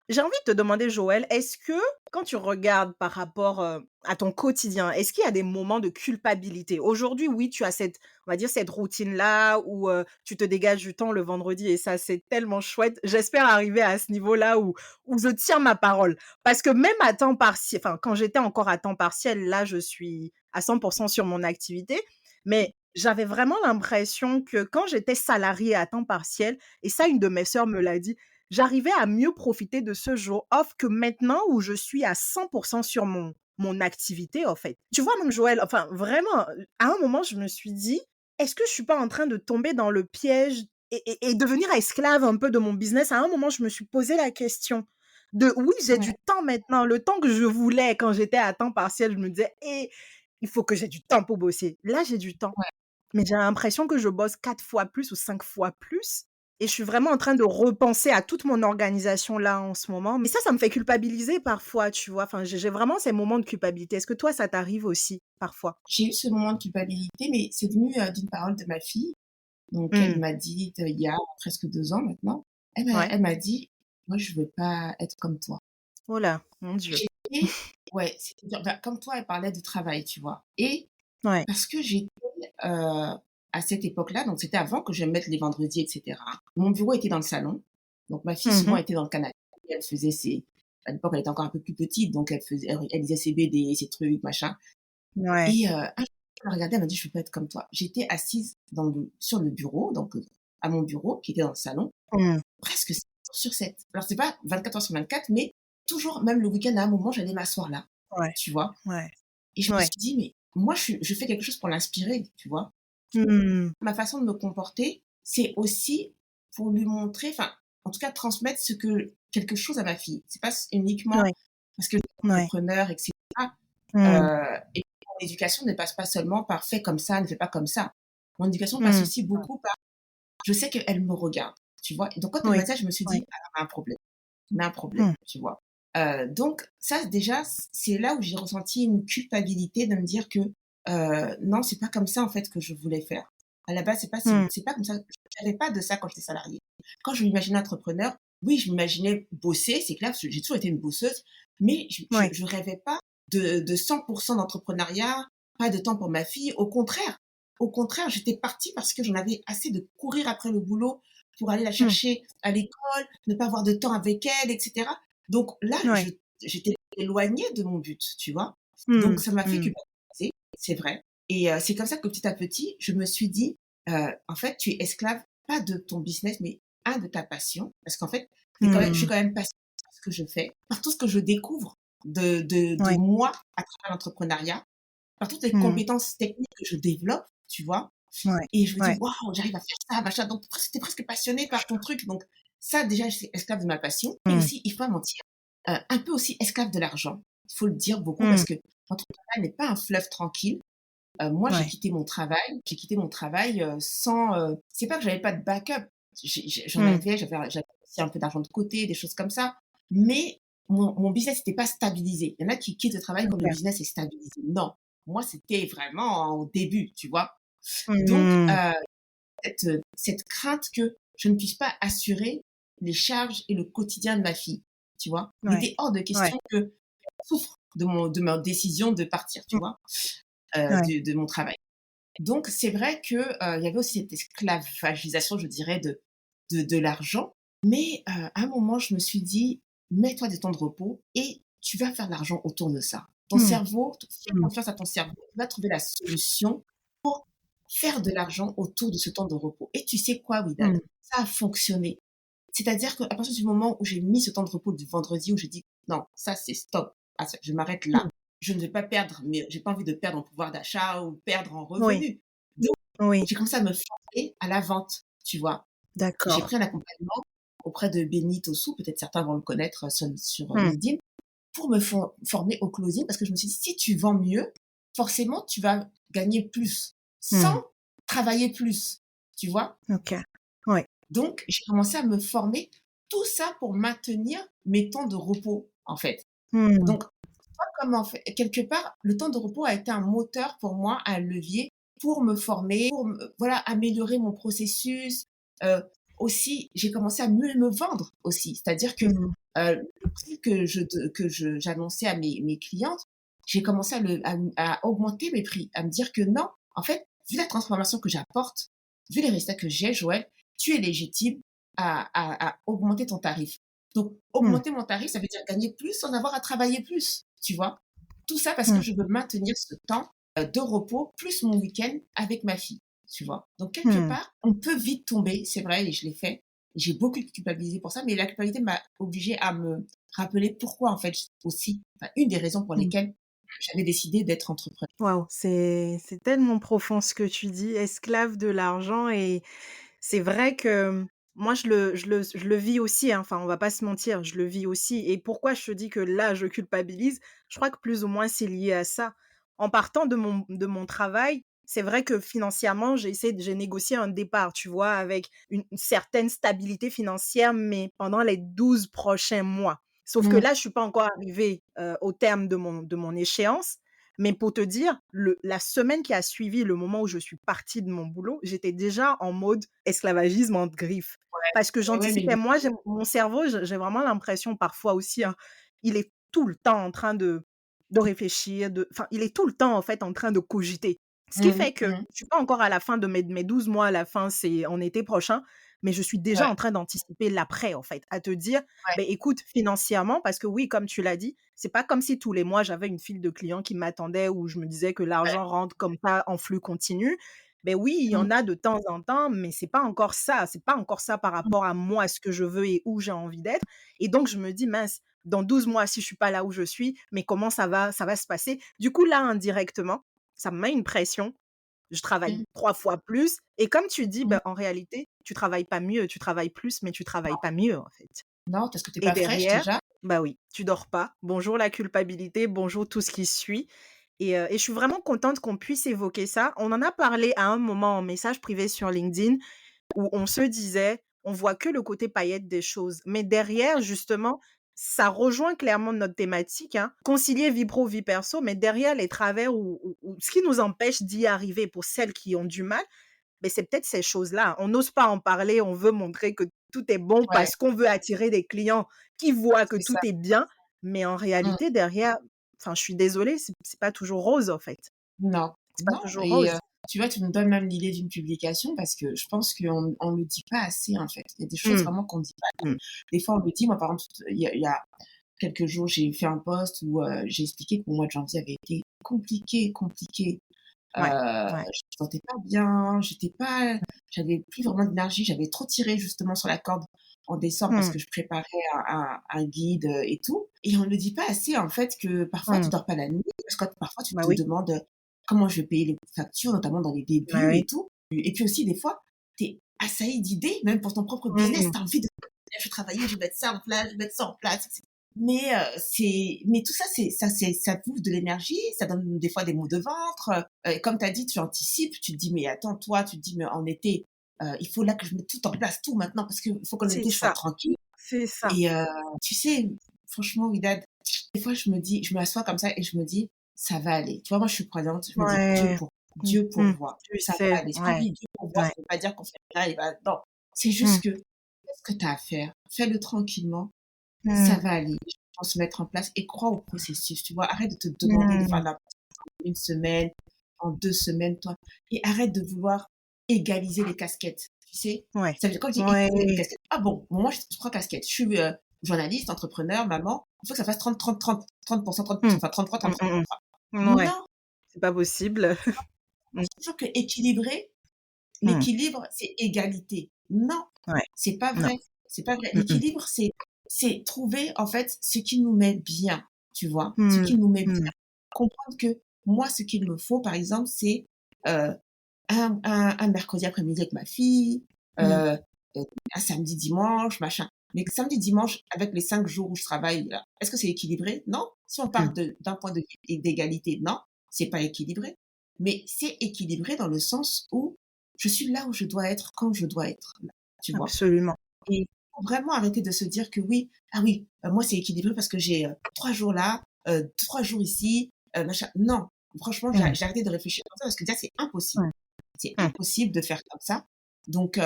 J'ai envie de te demander, Joël, est-ce que quand tu regardes par rapport, à ton quotidien, est-ce qu'il y a des moments de culpabilité? Aujourd'hui, oui, tu as cette on va dire cette routine-là où, tu te dégages du temps le vendredi et ça, c'est tellement chouette. J'espère arriver à ce niveau-là où je tiens ma parole. Parce que même à temps partiel enfin, quand j'étais encore à temps partiel, là, je suis à 100 sur mon activité, mais j'avais vraiment l'impression que quand j'étais salariée à temps partiel et ça, une de mes sœurs me l'a dit, j'arrivais à mieux profiter de ce jour off que maintenant où je suis à 100 sur mon activité, en fait. Tu vois, même Joël, enfin vraiment, à un moment, je me suis dit: «Est-ce que je suis pas en train de tomber dans le piège et devenir esclave un peu de mon business?» À un moment, je me suis posé la question de: «Oui, j'ai Ouais, du temps maintenant, le temps que je voulais quand j'étais à temps partiel». Je me disais: «Eh, il faut que j'ai du temps pour bosser». Là, j'ai du temps. ouais. Mais j'ai l'impression que je bosse 4 fois plus ou 5 fois plus et je suis vraiment en train de repenser à toute mon organisation là en ce moment. Mais ça me fait culpabiliser parfois, tu vois? Enfin, j'ai vraiment ces moments de culpabilité. Est-ce que toi, ça t'arrive aussi parfois? J'ai eu ce moment de culpabilité, mais c'est venu, d'une parole de ma fille. Donc elle Mmh. m'a dit, il y a presque 2 ans maintenant, Ouais. elle m'a dit: «Moi, je veux pas être comme toi». Oh là, mon Dieu. J'étais ouais, c'est-à-dire, bah, comme toi, elle parlait de travail, tu vois? Et Ouais. parce que j'étais, à cette époque-là, donc c'était avant que je me mette les vendredis et cetera. Mon bureau était dans le salon, donc ma fille souvent Mmh. était dans le canapé. Elle faisait ses à l'époque, elle était encore un peu plus petite, donc elle lisait ses BD, ses trucs, machin. Ouais. Et un jour, elle m'a regardée, elle m'a dit: «Je veux pas être comme toi». J'étais assise sur le bureau, donc à mon bureau qui était dans le salon, Mmh. presque 7 jours sur 7. Alors c'est pas 24 heures sur 24, mais toujours, même le week-end, à un moment, j'allais m'asseoir là, Ouais. tu vois? Ouais. Et je me suis Ouais. dit: «Mais moi, je fais quelque chose pour l'inspirer», tu vois? Mmh. Ma façon de me comporter, c'est aussi pour lui montrer, enfin, en tout cas transmettre quelque chose à ma fille. C'est pas uniquement Ouais. parce que je suis Ouais. entrepreneur et cetera, Mmh. et mon éducation ne passe pas seulement par: «Fais comme ça, ne fais pas comme ça». Mon éducation passe Mmh. aussi beaucoup par: je sais qu'elle me regarde, tu vois? Et donc quand elle m'a Oui. dit ça, je me suis Oui. dit: «Ah, on a un problème, on a un problème», Mmh. tu vois? Donc ça déjà, c'est là où j'ai ressenti une culpabilité de me dire que, non, c'est pas comme ça en fait que je voulais faire. À la base, Mmh. c'est pas comme ça, je rêvais pas de ça quand j'étais salariée. Quand je m'imaginais entrepreneur, oui, je m'imaginais bosser, c'est clair, parce que j'ai toujours été une bosseuse, mais Ouais. je rêvais pas de 100 d'entrepreneuriat, pas de temps pour ma fille. Au contraire, j'étais partie parce que j'en avais assez de courir après le boulot pour aller la Mmh. chercher à l'école, ne pas avoir de temps avec elle, et cetera. Donc là, Ouais. j'étais éloignée de mon but, tu vois? Donc Mmh. ça m'a fait Mmh. culpabiliser. c'est vrai et c'est comme ça que petit à petit, je me suis dit, «En fait, tu es esclave pas de ton business, mais de ta passion». Parce qu'en fait, je suis Mmh. quand même passionnée par ce que je fais, par tout ce que je découvre de Ouais. moi à travers l'entrepreneuriat, par toutes les Mmh. compétences techniques que je développe, tu vois? Ouais. Et je me dis: Ouais. «Waouh, j'arrive à faire ça, machin», donc presque tu es presque passionnée par ton truc, donc ça déjà, je suis esclave de ma passion et Mmh. aussi, il faut pas mentir, un peu aussi esclave de l'argent. Il faut le dire beaucoup Mmh. parce que l'entrepreneuriat n'est pas un fleuve tranquille. Moi, Ouais. j'ai quitté mon travail, sans, c'est pas que j'avais pas de backup, j'en Mmh. avais, j'avais aussi un peu d'argent de côté, des choses comme ça, mais mon business n'était pas stabilisé. Il y en a qui quittent le travail quand le OK. business est stabilisé. Non, moi, c'était vraiment au début, tu vois? Donc Mmh. cette crainte que je ne puisse pas assurer les charges et le quotidien de ma fille, tu vois? Il Ouais. était hors de Ouais. question qu'elle souffre de ma décision de partir, tu Mmh. vois? Ouais. De mon travail. Donc c'est vrai que, il y avait aussi cette esclavagisation, je dirais, de l'argent. Mais, à un moment, je me suis dit: «Mets-toi des temps de repos et tu vas faire de l'argent autour de ça». Ton Mmh. cerveau, fais Mmh. confiance à ton cerveau. Il va trouver la solution pour faire de l'argent autour de ce temps de repos. Et tu sais quoi, Widad? Mmh. Ça a fonctionné. C'est-à-dire qu'à partir du moment où j'ai mis ce temps de repos du vendredi, où j'ai dit: «Non, ça c'est stop, ah ça, je m'arrête Mmh. là. Je ne vais pas perdre, mais j'ai pas envie de perdre en pouvoir d'achat ou perdre en Oui. revenus». Donc Oui. j'ai commencé à me former à la vente, tu vois? J'ai D'accord. pris un accompagnement auprès de Benny Tossou, peut-être certains vont le connaître sur Mmh. LinkedIn, pour me former au closing parce que je me suis dit: «Si tu vends mieux, forcément tu vas gagner plus, sans Mmh. travailler plus», tu vois? OK. Ouais. Donc j'ai commencé à me former, tout ça pour maintenir mes temps de repos, en fait. Mmh. Donc pas comme en fait quelque part, le temps de repos a été un moteur pour moi, un levier pour me former, pour me voilà, améliorer mon processus. Heu, Aussi, j'ai commencé à mieux me vendre aussi. C'est-à-dire que, Mmh. le prix que j'annonçais à mes clientes, j'ai commencé à augmenter mes prix, à me dire que non, en fait, vu la transformation que j'apporte, vu les résultats que j'ai, Joël, tu es légitime à augmenter ton tarif. Donc Mmh. augmenter mon tarif, ça veut dire gagner plus sans avoir à travailler plus, tu vois? Tout ça parce que Mmh. je veux maintenir ce temps, de repos plus mon week-end avec ma fille, tu vois? Donc quelque Mmh. part, on peut vite tomber, c'est vrai et je l'ai fait. J'ai beaucoup culpabilisé pour ça, mais la culpabilité m'a obligée à me rappeler pourquoi en fait aussi, enfin une des raisons pour Mmh. lesquelles j'avais décidé d'être entrepreneur. Waouh, c'est tellement profond ce que tu dis, esclave de l'argent et c'est vrai que moi je le vis aussi, hein, enfin on va pas se mentir, je le vis aussi et pourquoi je te dis que là je culpabilise? Je crois que plus ou moins c'est lié à ça. En partant de mon travail, c'est vrai que financièrement j'ai négocié un départ, tu vois? Avec une certaine stabilité financière, mais pendant les 12 prochains mois. Sauf que Mmh, là, je suis pas encore arrivée, au terme de mon échéance, mais pour te dire, la semaine qui a suivi le moment où je suis partie de mon boulot, j'étais déjà en mode esclavagisme entre griffes. Parce que ouais, mais j'anticipais, moi, j'ai mon cerveau, j'ai vraiment l'impression parfois aussi, hein, il est tout le temps en train de réfléchir, enfin, il est tout le temps, en fait, en train de cogiter. Ce qui mmh fait que mh. je suis pas encore à la fin de mes 12 mois, à la fin, c'est en été prochain, mais je suis déjà Ouais, en train d'anticiper l'après, en fait, à te dire: ouais, ben écoute, financièrement» parce que oui, comme tu l'as dit, c'est pas comme si tous les mois j'avais une file de clients qui m'attendaient où je me disais que ouais. l'argent rentre comme ça en flux continu. Ben oui, il y en Mmh, a de temps en temps, mais c'est pas encore ça par mmh, rapport à moi, ce que je veux et où j'ai envie d'être et donc je me dis: «Mince, dans 12 mois, si je suis pas là où je suis, mais comment ça va se passer?» Du coup, là, indirectement, ça me met une pression. Je travaille mmh, 3 fois plus et comme tu dis, mmh. ben en réalité, tu travailles pas mieux, tu travailles plus, mais tu travailles pas mieux, en fait. Non, parce que tu es Et pas fraîche derrière, déjà. bah oui, tu dors pas. Bonjour la culpabilité, bonjour tout ce qui suit et je suis vraiment contente qu'on puisse évoquer ça. On en a parlé à un moment en message privé sur LinkedIn où on se disait: «On voit que le côté paillettes des choses». Mais derrière justement, ça rejoint clairement notre thématique, hein, concilier vie pro, vie perso, mais derrière les travers ou ce qui nous empêche d'y arriver pour celles qui ont du mal, mais c'est peut-être ces choses-là. On n'ose pas en parler, on veut montrer que tout est bon Ouais, parce qu'on veut attirer des clients qui voient que c'est ça. tout est bien, mais en Mmh. réalité derrière, enfin je suis désolée, c'est pas toujours rose en fait. Non, C'est pas non toujours et rose. tu vois, tu me donnes même l'idée d'une publication parce que je pense qu'on le dit pas assez, en fait. Il y a des choses Mmh, vraiment qu'on dit pas. mmh, Des fois, on le dit. Moi, par exemple, il y a quelques jours, j'ai fait un post où, j'ai expliqué que mon mois de janvier avait été compliqué, compliqué. Ouais, ouais. Je me sentais pas bien, j'avais plus vraiment d'énergie, j'avais trop tiré justement sur la corde en décembre parce Mmh, que je préparais un guide, et tout et on ne le dit pas assez en fait que parfois tu mmh. dors pas la nuit parce que parfois tu Bah te oui, demandes, comment je vais payer les factures, notamment dans les bah débuts et oui. tout et puis aussi des fois, tu es assailli d'idées, même pour ton propre business, Mmh. tu as envie de je vais travailler, je vais mettre ça en place, je vais mettre ça en place. Mais tout ça, ça bouffe de l'énergie, ça donne des fois des maux de ventre. Comme tu as dit, tu anticipes, tu te dis, mais attends, toi, tu te dis, mais en été, il faut là que je mette tout en place, tout maintenant, parce qu'il faut qu'en C'est été, je sois ça, tranquille. c'est ça. Et tu sais, franchement, Widad, des fois, je m'assois comme ça et je me dis, ça va aller. Tu vois, moi, je suis croyante, je me dis, Ouais. Mmh Dieu mh. pourvoit, Tu ça va sais, aller. Quand je ouais, dis Dieu pourvoit, ça ouais. veut pas dire qu'on fait là et bah, non. C'est Mmh. juste que, fais ce que tu as à faire, fais-le tranquillement, ça Mmh. va aller, les choses vont se mettre en place et crois au processus, tu vois? Arrête de te demander de faire Mmh. n'importe quoi en 1 semaine, en 2 semaines, toi et arrête de vouloir égaliser les casquettes, tu sais? Ouais. Ça veut dire quand je dis Ouais. égaliser les casquettes, ah bon, moi je 3 casquettes. Je suis, journaliste, entrepreneur, maman, il faut que ça fasse 30-30-30, 30%, 30%, Mmh. enfin 33, Mmh, 33, mmh 33. mh. Mouais, Non, c'est pas possible. Mmh. pense toujours que équilibrer, Mmh. l'équilibre, c'est égalité. Non, Ouais. c'est pas Non. vrai, c'est pas vrai. Mmh mh. L'équilibre, c'est trouver, en fait, ce qui nous met bien, tu vois? Ce Mmh. qui nous met bien. Mmh. Comprendre que moi, ce qu'il me faut, par exemple, c'est, heu, un mercredi après-midi avec ma fille, Mmh. heu un samedi, dimanche, machin. Mais samedi, dimanche, avec les 5 jours où je travaille là, est-ce que c'est équilibré? Non. Si on Mmh. part d'un point de vue d'égalité, non, c'est pas équilibré. Mais c'est équilibré dans le sens où je suis là où je dois être, quand je dois être là, tu vois? Absolument. Et faut vraiment arrêter de se dire que oui, ah oui, moi c'est équilibré parce que j'ai, 3 jours là, 3 jours ici, machin. Non, franchement, Mmh. j'ai arrêté de réfléchir comme ça parce que déjà c'est impossible. Mmh. C'est Mmh. impossible de faire comme ça. Donc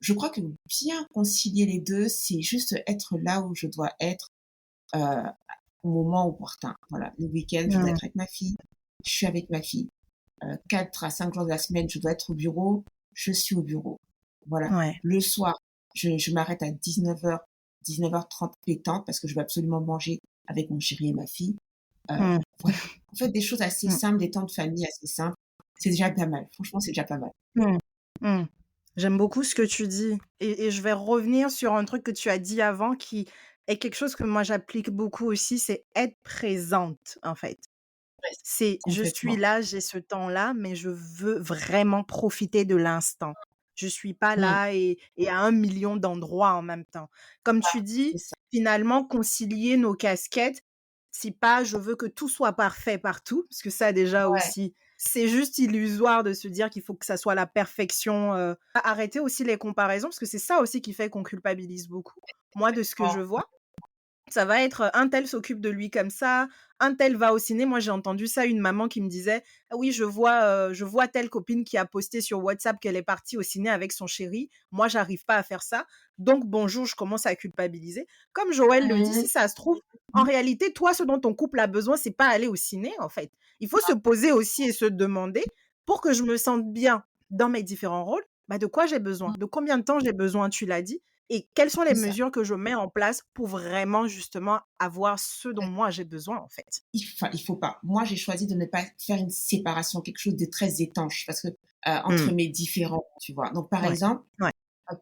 je crois que bien concilier les 2, c'est juste être là où je dois être, heu, au moment opportun. Voilà, le week-end, je dois Mmh. être avec ma fille, je suis avec ma fille. 4 à 5 jours de la semaine, je dois être au bureau, je suis au bureau. Voilà. Ouais. Le soir, je m'arrête à 19:00, 19:30 pétante parce que je veux absolument manger avec mon chéri et ma fille. Heu, Mmh. voilà. En fait, des choses assez Mmh. simples, des temps de famille assez simples, c'est déjà pas mal. Franchement, c'est déjà pas mal. Mmh. Mmh. J'aime beaucoup ce que tu dis et je vais revenir sur un truc que tu as dit avant qui est quelque chose que moi j'applique beaucoup aussi, c'est être présente, en fait. Ouais, C'est je suis complètement. là, j'ai ce temps-là, mais je veux vraiment profiter de l'instant. Je suis pas Mmh. là et à 1 million d'endroits en même temps. Comme tu dis, C'est ça. finalement, concilier nos casquettes, c'est pas je veux que tout soit parfait partout, parce que ça déjà Ouais, aussi, c'est juste illusoire de se dire qu'il faut que ça soit la perfection, arrêter aussi les comparaisons, parce que c'est ça aussi qui fait qu'on culpabilise beaucoup. Moi, de ce que je bon, vois, ça va être, un tel s'occupe de lui comme ça, un tel va au ciné. Moi, j'ai entendu ça, une maman qui me disait: «Ah oui, je vois telle copine qui a posté sur WhatsApp qu'elle est partie au ciné avec son chéri. Moi, j'arrive pas à faire ça. Donc bonjour, je commence à culpabiliser». Comme Joël le dit, mmh si ça se trouve, en réalité, toi, ce dont ton couple a besoin, c'est pas aller au ciné, en fait. Il faut se poser aussi et se demander: «Pour que je me sente bien dans mes différents rôles, bah, de quoi j'ai besoin? De combien de temps j'ai besoin?» Tu l'as dit. Et quelles sont les c'est ça. mesures que je mets en place pour vraiment justement avoir ce dont moi j'ai besoin, en fait? Il faut pas. Moi, j'ai choisi de ne pas faire une séparation, quelque chose de très étanche parce que, Mmh. entre mes différents, tu vois? Donc par Ouais. exemple, Ouais.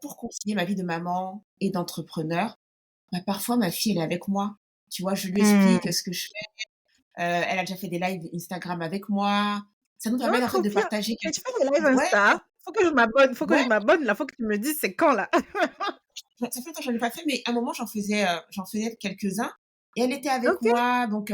pour concilier ma vie de maman et d'entrepreneur, bah, parfois ma fille, elle est avec moi. Tu vois? Je lui explique Mmh. ce que je fais, elle a déjà fait des lives Instagram avec moi. Ça nous Oh, permet en fait trop de bien! partager Et quelque tu fais des lives chose ouais, Insta? Faut que je ouais, m'abonne là, faut que tu me dises c'est quand là? ça fait longtemps que j'en ai pas fait, mais à un moment j'en faisais quelques-uns et elle était avec OK. moi donc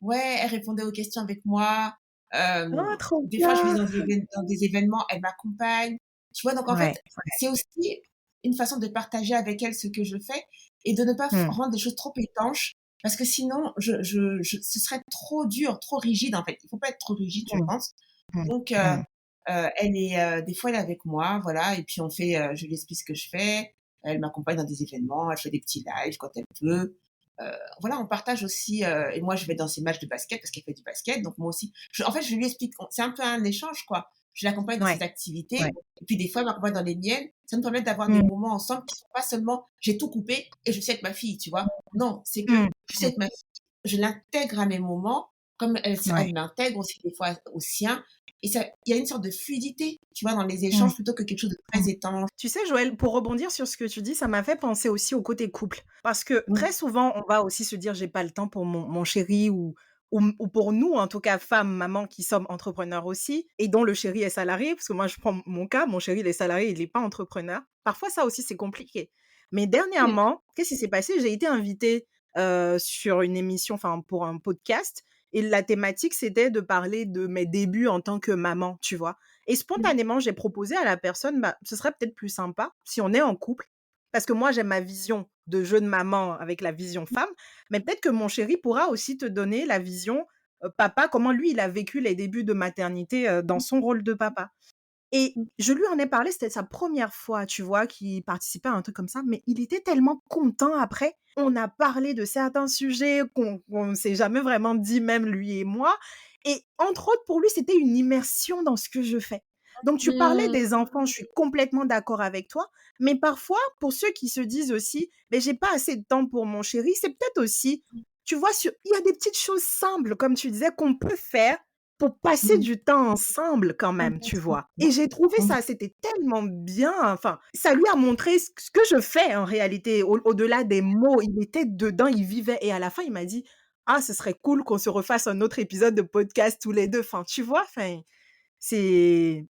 ouais, elle répondait aux questions avec moi. Oh, trop Des fois je vais bien! dans des événements, elle m'accompagne. Tu vois? Donc en fait, Ouais. c'est aussi une façon de partager avec elle ce que je fais et de ne pas Mmh. rendre des choses trop étanches parce que sinon je ce serait trop dur, trop rigide en fait. Il faut pas être trop rigide, je Mmh. pense. Mmh. Donc Mmh. elle est, des fois elle est avec moi, voilà et puis on fait, je lui explique ce que je fais. Elle m'accompagne dans des événements, elle fait des petits lives quand elle peut. Heu, voilà, on partage aussi, et moi je vais dans ses matchs de basket parce qu'elle fait du basket, donc moi aussi en fait je lui explique, c'est un peu un échange quoi. Je l'accompagne dans Ouais. ses activités Ouais. et puis des fois elle m'accompagne dans les miennes. Ça nous permet d'avoir des Mmh. moments ensemble qui sont pas seulement: «J'ai tout coupé et je suis avec ma fille», tu vois? Non, c'est que Mmh. je suis Mmh. avec ma fille, je l'intègre à mes moments comme Ouais. elle l'intègre aussi des fois au sien et ça il y a une sorte de fluidité, tu vois, dans les Mmh. échanges plutôt que quelque chose de Mmh. très étanche. Tu sais, Joël, pour rebondir sur ce que tu dis, ça m'a fait penser aussi au côté couple. Parce que Mmh, très souvent, on va aussi se dire: «J'ai pas le temps pour mon chéri» ou pour nous, en tout cas, femmes, mamans qui sommes entrepreneurs aussi et dont le chéri est salarié. Parce que moi, je prends mon cas, mon chéri, il est salarié, il est pas entrepreneur. Parfois, ça aussi, c'est compliqué. Mais mmh, dernièrement, qu'est-ce qui s'est passé? J'ai été invitée, sur une émission, enfin, pour un podcast et la thématique, c'était de parler de mes débuts en tant que maman, tu vois? Et mmh, spontanément, j'ai proposé à la personne, bah, ce serait peut-être plus sympa si on est en couple, parce que moi, j'ai ma vision de jeune maman avec la vision femme, mais peut-être que mon chéri pourra aussi te donner la vision, papa, comment lui, il a vécu les débuts de maternité, dans son rôle de papa. Et mmh, je lui en ai parlé, c'était sa première fois, tu vois, qu'il participait à un truc comme ça, mais il était tellement content après. On a parlé de certains sujets qu'on ne s'est jamais vraiment dit, même lui et moi. Et entre autres, pour lui, c'était une immersion dans ce que je fais. Donc, tu parlais mmh, des enfants, je suis complètement d'accord avec toi. Mais parfois, pour ceux qui se disent aussi, mais j'ai pas assez de temps pour mon chéri, c'est peut-être aussi, tu vois, il y a des petites choses simples, comme tu disais, qu'on peut faire pour passer mmh, du temps ensemble quand même, tu complètement. vois? Et j'ai trouvé Mmh, ça, c'était tellement bien, enfin, ça lui a montré ce que je fais en réalité, au-delà des mots, il était dedans, il vivait et à la fin, il m'a dit: «Ah, ce serait cool qu'on se refasse un autre épisode de podcast tous les 2». Enfin, tu vois? Enfin, c'est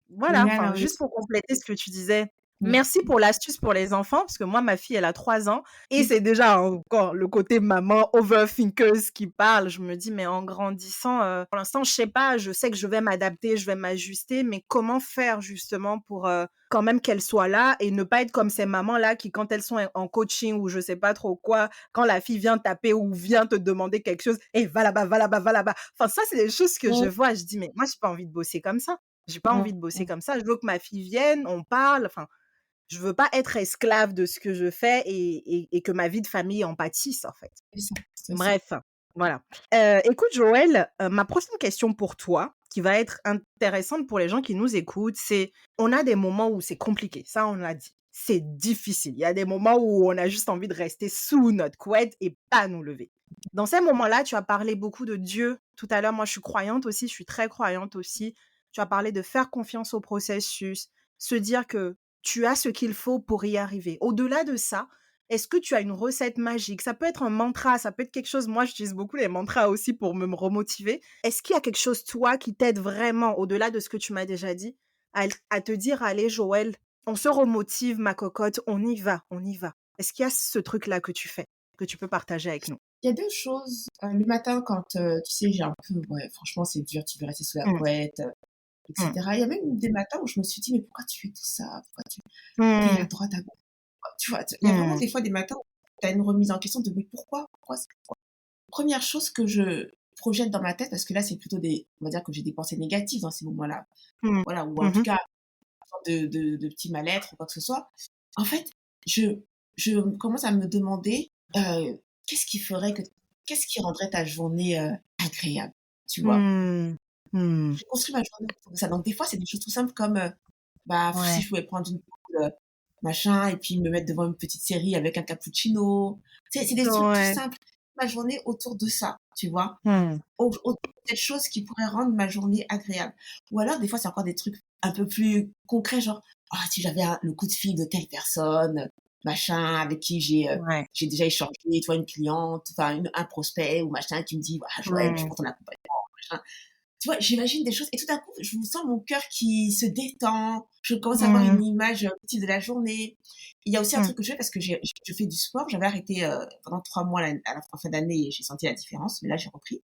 voilà, génial, enfin, ah oui. juste pour compléter ce que tu disais. Merci Merci. pour l'astuce pour les enfants, parce que moi, ma fille, elle a 3 ans et Mmh, c'est déjà encore le côté maman overthinkeuse qui parle. Je me dis: «Mais en grandissant, pour l'instant, je sais pas, je sais que je vais m'adapter, je vais m'ajuster, mais comment faire justement pour, quand même qu'elle soit là et ne pas être comme ces mamans-là qui, quand elles sont en coaching ou je sais pas trop quoi, quand la fille vient taper ou vient te demander quelque chose: «Eh, va là-bas, va là-bas, va là-bas». Enfin, ça, c'est des choses que je mmh, vois, je dis: «Mais moi, j'ai pas envie de bosser comme ça». J'ai pas mmh, envie de bosser mmh. comme ça. Je veux que ma fille vienne, on parle, enfin, je veux pas être esclave de ce que je fais et que ma vie de famille en pâtisse, en fait. C'est ça. Bref, voilà. Écoute Joël, ma prochaine question pour toi, qui va être intéressante pour les gens qui nous écoutent, c'est on a des moments où c'est compliqué, ça on l'a dit. C'est difficile. Il y a des moments où on a juste envie de rester sous notre couette et pas nous lever. Dans ces moments-là, tu as parlé beaucoup de Dieu tout à l'heure. Moi, je suis croyante aussi, je suis très croyante aussi. Tu as parlé de faire confiance au processus, se dire que tu as ce qu'il faut pour y arriver. Au-delà de ça, est-ce que tu as une recette magique? Ça peut être un mantra, ça peut être quelque chose moi j'utilise beaucoup les mantras aussi pour me remotiver. Est-ce qu'il y a quelque chose toi qui t'aide vraiment, au-delà de ce que tu m'as déjà dit, à te dire: «Allez Joël, on se remotive ma cocotte, on y va, on y va». Est-ce qu'il y a ce truc-là que tu fais, que tu peux partager avec nous? Il y a 2 choses, le matin quand, tu sais, j'ai un peu ouais, franchement, c'est dur, tu veux rester sous la Mmh, couette, et mmh, cetera. Il y a même des matins où je me suis dit: «Mais pourquoi tu fais tout ça? Pourquoi tu es à mmh, droite, à gauche?» Tu vois? Il y a vraiment mmh, des fois des matins où tu as une remise en question de: «Mais pourquoi? Pourquoi c'est pourquoi?» 1re chose que je projette dans ma tête, parce que là, c'est plutôt des on va dire que j'ai des pensées négatives dans ces moments-là, mmh, voilà, ou en mmh tout mh, cas, une sorte de petit mal-être ou quoi que ce soit. En fait, je je commence à me demander, qu'est-ce qui ferait que qu'est-ce qui rendrait ta journée, agréable? Tu vois? mmh, mmh. J'ai construit ma journée autour de ça. Donc des fois, c'est des choses tout simples comme, bah, si Ouais, je pouvais prendre une pause, machin et puis me mettre devant une petite série avec un cappuccino. C'est des trucs tout ouais, simples. Ma journée autour de ça, tu vois? mmh, Autour de quelque chose qui pourrait rendre ma journée agréable. Ou alors des fois, c'est encore des trucs un peu plus concrets, genre: «Ah, si j'avais le coup de fil de telle personne, machin, avec qui ouais, j'ai déjà échangé, tu vois, une cliente, enfin un prospect ou machin qui me dit: «Ah Joël, je suis mmh, pour ton accompagnement», machin. Tu vois, j'imagine des choses et tout d'un coup, je vous sens mon cœur qui se détend. Je commence à avoir mmh, une image, positive de la journée. Il y a aussi un mmh. truc que je fais parce que je fais du sport. J'avais arrêté, pendant 3 mois à la fin d'année et j'ai senti la différence, mais là, j'ai repris.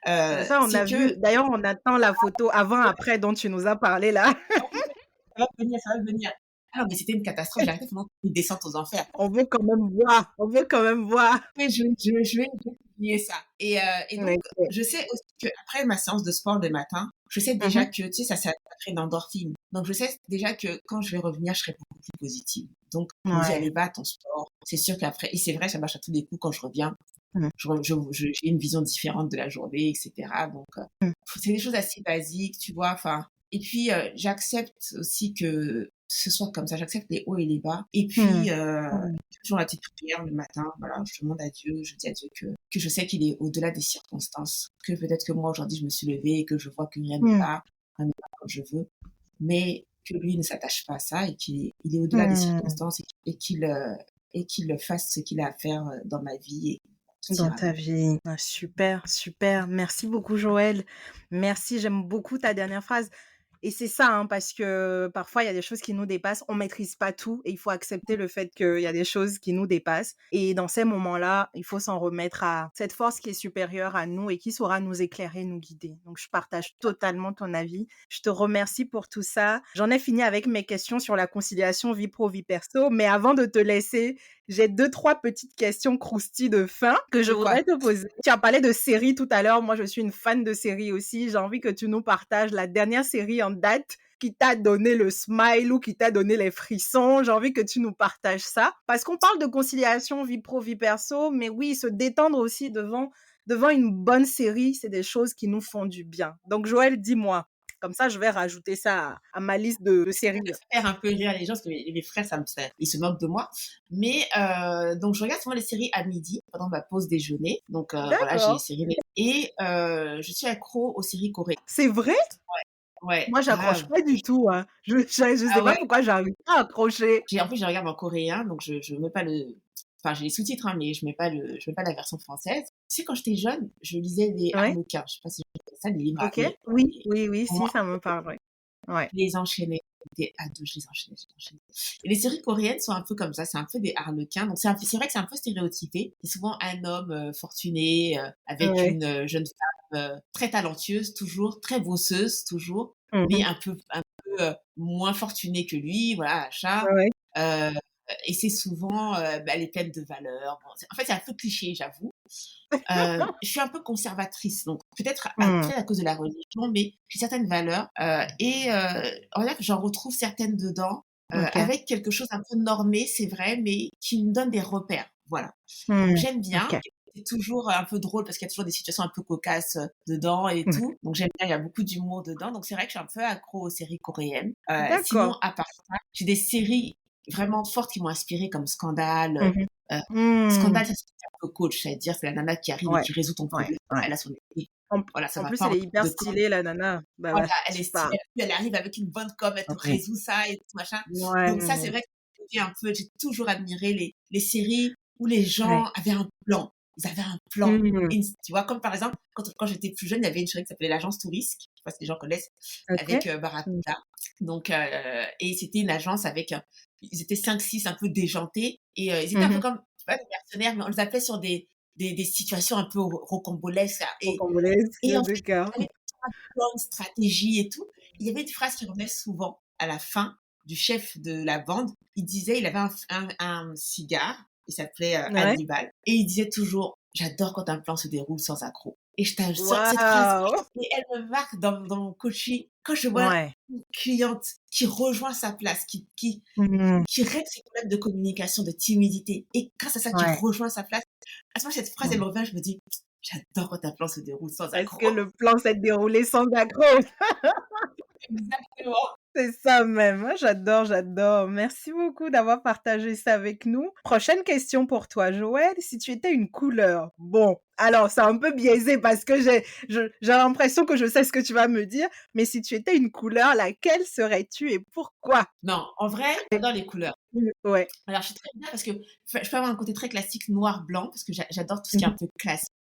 Ça, on C'est a vu. que D'ailleurs, on attend la photo avant-après dont tu nous as parlé là. ça va venir, ça va venir. Ah non, mais c'était une catastrophe. J'ai arrêté pendant une descente aux enfers. On veut quand même voir, on veut quand même voir. Mais je vais publier ça et donc OK. je sais aussi qu'après ma séance de sport le matin, je sais Mmh déjà mh. que, tu sais, ça crée une endorphine. Donc je sais déjà que quand je vais revenir, je serai beaucoup plus positive. Donc je me dis: Ouais. «Allez, va à ton sport». C'est sûr qu'après et c'est vrai, ça marche à tous les coups quand je reviens. Mmh. J'ai une vision différente de la journée et cetera donc Mmh. c'est des choses assez basiques, tu vois? Enfin et puis, j'accepte aussi que ce soit comme ça, j'accepte les hauts et les bas et Mmh. puis, toujours la petite prière le matin, voilà, je demande à Dieu, je dis à Dieu que je sais qu'il est au-delà des circonstances, que peut-être que moi aujourd'hui je me suis levée et que je vois que Mmh. rien n'est pas comme je veux, mais que lui ne s'attache pas à ça et qu'il est au-delà des Mmh. circonstances et qu'il fasse ce qu'il a à faire, dans ma vie et tout Dans ira ta bien. vie. Ah super, super. Merci beaucoup Joël. Merci, j'aime beaucoup ta dernière phrase et c'est ça, hein, parce que parfois il y a des choses qui nous dépassent, on maîtrise pas tout et il faut accepter le fait qu'il y a des choses qui nous dépassent et dans ces moments-là, il faut s'en remettre à cette force qui est supérieure à nous et qui saura nous éclairer, nous guider. Donc je partage totalement ton avis. Je te remercie pour tout ça. J'en ai fini avec mes questions sur la conciliation vie pro, vie perso, mais avant de te laisser, j'ai 2, 3 petites questions croustilles de fin que je C'est quoi? voudrais te poser. Tu as parlé de séries tout à l'heure. Moi, je suis une fan de séries aussi. J'ai envie que tu nous partages la dernière série en date qui t'a donné le smile ou qui t'a donné les frissons. J'ai envie que tu nous partages ça. Parce qu'on parle de conciliation vie pro, vie perso, mais oui, se détendre aussi devant une bonne série, c'est des choses qui nous font du bien. Donc, Joël, dis-moi. Comme ça, je vais rajouter ça à ma liste de séries. Faire un peu rire les gens parce que mes frères, ils se moquent de moi. Mais donc je regarde souvent les séries à midi pendant ma pause déjeuner. Donc voilà, j'ai les D'accord. séries et je suis accro aux séries coréennes. C'est vrai? Ouais, Moi, j'accroche grave. pas du tout, hein. Je sais Ah pas ouais? pourquoi j'arrive pas à accrocher. En plus, je regarde en coréen, donc je mets pas le enfin j'ai les sous-titres, hein, mais je mets pas la version française. Tu sais, quand j'étais jeune, je lisais des Ouais, Harlequins. Je sais pas si tu connais ça, des livres OK. Oui, oui, oui, pour moi, si, ça me parle, ouais. Ouais. je les enchaînais. J'étais ado, je les enchaînais, je les enchaînais. Et les séries coréennes sont un peu comme ça, c'est un peu des harlequins. Donc c'est vrai que c'est un peu stéréotypé. C'est souvent un homme, fortuné, avec Ouais. une, jeune femme, très talentueuse toujours, très bosseuse toujours, Mmh mais mh. un peu, moins fortunée que lui, voilà, achat. Ouais, Heu et c'est souvent, bah, elle est pleine de valeurs. Bon, en fait, c'est un peu cliché, j'avoue. Je suis un peu conservatrice, donc Mmh. peut-être à cause de la religion, mais j'ai certaines valeurs, et on va dire que j'en retrouve certaines dedans, OK. avec quelque chose un peu normé, c'est vrai, mais qui me donne des repères, voilà. Donc Mmh. j'aime bien, OK. c'est toujours un peu drôle parce qu'il y a toujours des situations un peu cocasses, dedans et Mmh. tout, donc j'aime bien, il y a beaucoup d'humour dedans, donc c'est vrai que je suis un peu accro aux séries coréennes. Sinon, D'accord. à part ça, j'ai des séries vraiment fortes qui m'ont inspirée comme Scandale, Mmh mh. heu, Mmh. Scandale, ça c'est un peu coach, c'est-à-dire c'est la nana qui arrive et Ouais, qui résout ton ouais, problème. ouais. Elle a son équipe, En voilà, ça en va plus, pas en elle est termes hyper de com. stylée, la nana. Bah, Voilà, ouais, elle est tu stylée, parles. puis elle arrive avec une bonne com, elle te Ouais. résout ça et tout machin. Donc ça, c'est Ouais. vrai que j'ai toujours admiré les séries où les gens Ouais. avaient un plan. Ils avaient un plan. Mmh. Tu vois, comme par exemple, quand j'étais plus jeune, il y avait une série qui s'appelait L'Agence Tourisque, je sais pas si les gens connaissent, OK. avec, Mmh. Barracuda. Donc et c'était une agence avec, ils étaient 5 6 un peu déjantés et ils étaient un Mmh peu mh. comme, pas des mercenaires, mais on les appelait sur des situations un peu rocambolesques Rocambolaise, et en fait, d'accord. il fallait un plan, une stratégie et tout. Il y avait une phrase qui revenait souvent à la fin du chef de la bande. Il disait, il avait un cigare, il s'appelait Ouais. Hannibal, et il disait toujours: «J'adore quand un plan se déroule sans accroc». Et cette phrase, Waouh! et elle me marque dans mon coaching. Quand je vois Ouais. une cliente qui rejoint sa place, Mmh. qui règle ses problèmes de communication, de timidité, et grâce à ça, qui Ouais. rejoint sa place, à ce moment, cette phrase, elle Mmh. me revient, je me dis: «J'adore quand un plan se déroule sans Parce que accroc». le plan s'est déroulé sans accroc. Exactement. C'est ça même. Ah, j'adore, j'adore. Merci beaucoup d'avoir partagé ça avec nous. Prochaine question pour toi, Joël. Si tu étais une couleur, bon, alors c'est un peu biaisé parce que j'ai l'impression que je sais ce que tu vas me dire, mais si tu étais une couleur, laquelle serais-tu et pourquoi? Non, en vrai, j'adore les couleurs. Ouais. Alors, je suis très bien parce que je peux avoir un côté très classique noir-blanc parce que j'adore tout ce qui est Mmh un mh. peu classique.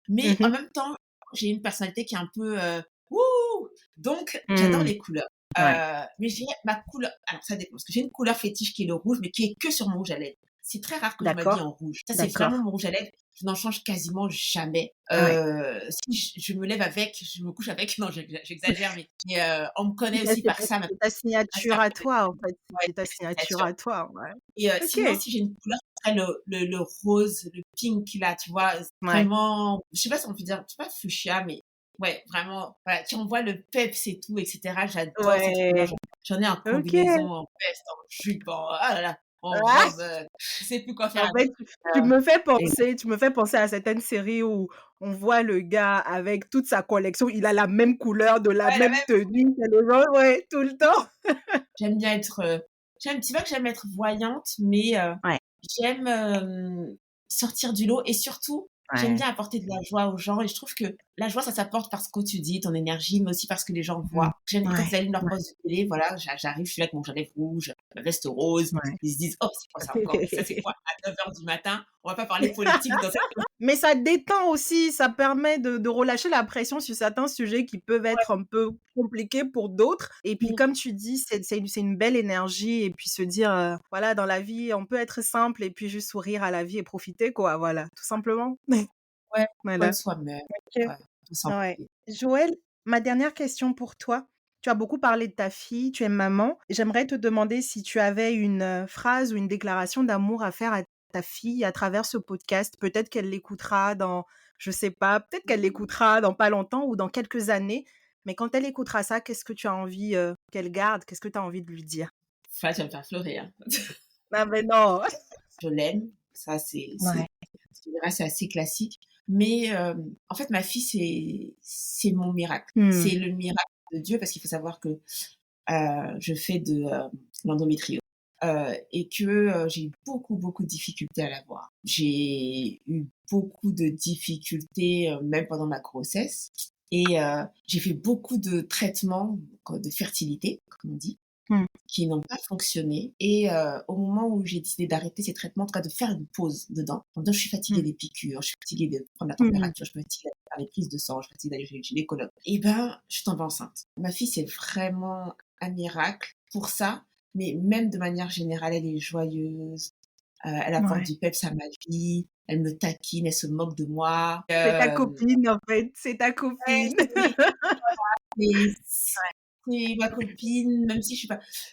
Mais en Mmh même temps, j'ai une personnalité qui est un peu, wouh! Donc j'adore Mmh. les couleurs. Ouais. Mais je dirais ma couleur, alors ça dépend parce que j'ai une couleur fétiche qui est le rouge, mais qui est que sur mon rouge à lèvres. C'est très rare que je m'habille D'accord, en rouge. Ça, c'est vraiment d'accord. mon rouge à lèvres. Je n'en change quasiment jamais. Ouais. Si je me lève avec, je me couche avec, non, j'exagère, mais on me Oui, connaît bah, aussi par ça, c'est ta ma sœur signature à connaît, toi, en fait. ouais, C'est ta c'est ma signature signature. à toi, ouais. Et OK. sinon, si j'ai une couleur, ce serait le rose, le pink là, tu vois? Ouais. Vraiment, je sais pas si on peut dire, je sais pas fuchsia, mais ouais, vraiment, voilà, qui envoie le peps et tout et cetera. J'adore cette couleur. Ouais. J'en ai en combinaison, OK. en veste, en jupe, ah là là, en Ah! robe, je sais plus quoi faire En fait, avec. tu Heu me fais et penser à certaines séries où on voit le gars avec toute sa collection, il a la même couleur, de la ouais, la même même, tenue, c'est le genre ouais, tout le temps. j'aime bien être, C'est pas que j'aime être voyante, mais Ouais, j'aime sortir du lot et surtout, j'aime ouais. bien apporter de la joie aux gens et je trouve que la joie, ça s'apporte par ce que tu dis, ton énergie, mais aussi parce que les gens Mmh. voient. J'aime quand Ouais, ils allument leur ouais, poste de télé, voilà, j'arrive, je suis là avec mon gilet rouge, ma veste rose, ouais. ils se disent: «Oh, c'est quoi ça encore? Ça, c'est quoi à 9 heures du matin? On va pas parler politique dans cette». Mais ça détend aussi, ça permet de relâcher la pression sur certains sujets qui peuvent être un peu compliqués pour d'autres et puis Mmh. comme tu dis, c'est une belle énergie et puis se dire, voilà, dans la vie, on peut être simple et puis juste sourire à la vie et profiter quoi, voilà, tout simplement. Ouais, faut être Voilà. soi-même, OK. ouais, tout Ouais. simplement. Joël, ma dernière question pour toi. Tu as beaucoup parlé de ta fille, tu es maman. J'aimerais te demander si tu avais une, phrase ou une déclaration d'amour à faire à ta fille à travers ce podcast. Peut-être qu'elle l'écoutera dans je sais pas, peut-être qu'elle l'écoutera dans pas longtemps ou dans quelques années, mais quand elle écoutera ça, qu'est-ce que tu as envie, qu'elle garde? Qu'est-ce que tu as envie de lui dire? Enfin, tu vas me faire pleurer, hein. Ah mais non! Je l'aime, ça Ouais. tu verras, c'est assez classique. Mais en fait, ma fille, c'est mon miracle. Mmh. C'est le miracle de Dieu parce qu'il faut savoir que, je fais de, l'endométriose, et que, j'ai eu beaucoup, beaucoup de difficultés à l'avoir. J'ai eu beaucoup de difficultés, même pendant ma grossesse et j'ai fait beaucoup de traitements, de fertilité, comme on dit, Mmh. qui n'ont pas fonctionné et au moment où j'ai décidé d'arrêter ces traitements, en tout cas de faire une pause dedans, en même temps je suis fatiguée Mmh. des piqûres, je suis fatiguée de prendre la Mmh. température, je suis fatiguée d'aller faire les prises de sang, je suis fatiguée d'aller chez le gynécologue et ben, je suis tombée enceinte. Ma fille, c'est vraiment un miracle pour ça, mais même de manière générale, elle est joyeuse, elle apporte Ouais. du peps à ma vie, elle me taquine, elle se moque de moi. C'est ta copine en fait, c'est ta Ouais, copine. c'est c'est ma copine, même si je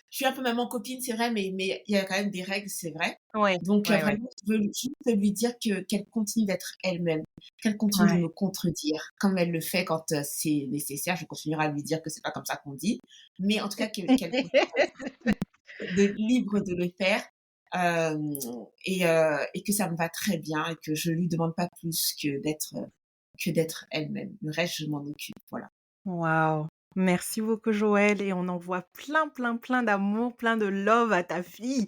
suis un peu maman copine, c'est vrai, mais il y a quand même des règles, c'est vrai. Ouais, Donc ouais, ouais. vraiment, je veux juste lui dire qu'elle continue d'être elle-même, qu'elle continue de Ouais. me contredire comme elle le fait quand, c'est nécessaire. Je continuerai à lui dire que c'est pas comme ça qu'on dit, mais en tout cas qu'elle continue de libre de le faire, hem et que ça me va très bien et que je lui demande pas plus que d'être elle-même. Le reste, je m'en occupe, voilà. Waouh! Merci beaucoup Joël et on envoie plein, plein, plein d'amour, plein de love à ta fille.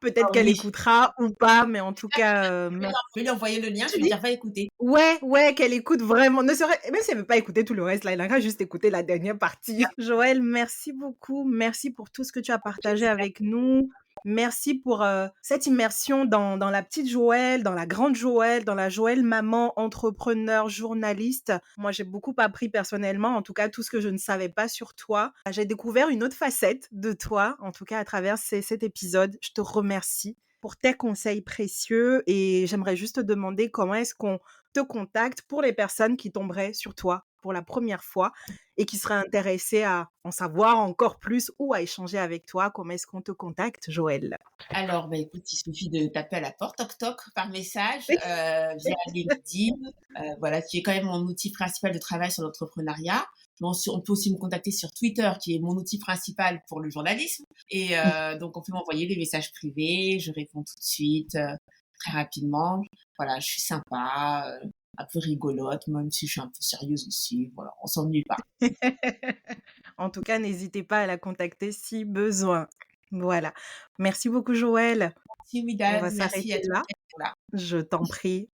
Peut-être Ah qu'elle oui. écoutera ou pas, mais en tout cas, Je vais lui envoyer le lien, je tu vais lui dis? dire: «Va écouter». Ouais, ouais, qu'elle écoute vraiment, ne serait même si elle veut pas écouter tout le reste là, elle aura juste écouté la dernière partie. Joël, merci beaucoup. Merci pour tout ce que tu as partagé avec nous. Merci pour, cette immersion dans la petite Joël, dans la grande Joël, dans la Joël maman, entrepreneur, journaliste. Moi, j'ai beaucoup appris personnellement, en tout cas tout ce que je ne savais pas sur toi. J'ai découvert une autre facette de toi, en tout cas à travers cet épisode. Je te remercie pour tes conseils précieux et j'aimerais juste te demander comment est-ce qu'on te contacte pour les personnes qui tomberaient sur toi pour la première fois et qui seraient intéressées à en savoir encore plus ou à échanger avec toi. Comment est-ce qu'on te contacte, Joël? Alors, bah, écoute, il suffit de taper à la porte, toc toc, par message, via LinkedIn, voilà, qui est quand même mon outil principal de travail sur l'entrepreneuriat. Mais on peut aussi me contacter sur Twitter, qui est mon outil principal pour le journalisme et donc on peut m'envoyer des messages privés, je réponds tout de suite, très rapidement. Voilà, je suis sympa, un peu rigolote, même si je suis un peu sérieuse aussi, voilà, on s'ennuie pas. En tout cas, n'hésitez pas à la contacter si besoin. Voilà. Merci beaucoup, Joël. Merci On Widad, va merci à s'arrêter toi là. d'être là. Je t'en prie.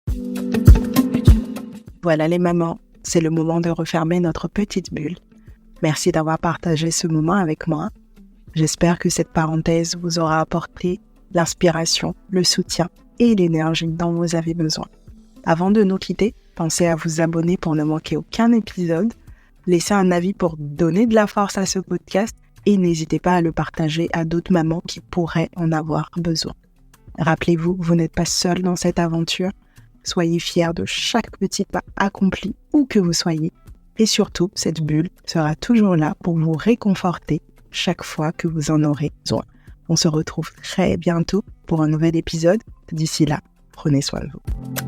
Voilà les mamans, c'est le moment de refermer notre petite bulle. Merci d'avoir partagé ce moment avec moi. J'espère que cette parenthèse vous aura apporté l'inspiration, le soutien et l'énergie dont vous avez besoin. Avant de nous quitter, pensez à vous abonner pour ne manquer aucun épisode, laissez un avis pour donner de la force à ce podcast et n'hésitez pas à le partager à d'autres mamans qui pourraient en avoir besoin. Rappelez-vous, vous n'êtes pas seul dans cette aventure. Soyez fiers de chaque petit pas accompli où que vous soyez. Et surtout, cette bulle sera toujours là pour vous réconforter chaque fois que vous en aurez besoin. On se retrouve très bientôt pour un nouvel épisode. D'ici là, prenez soin de vous.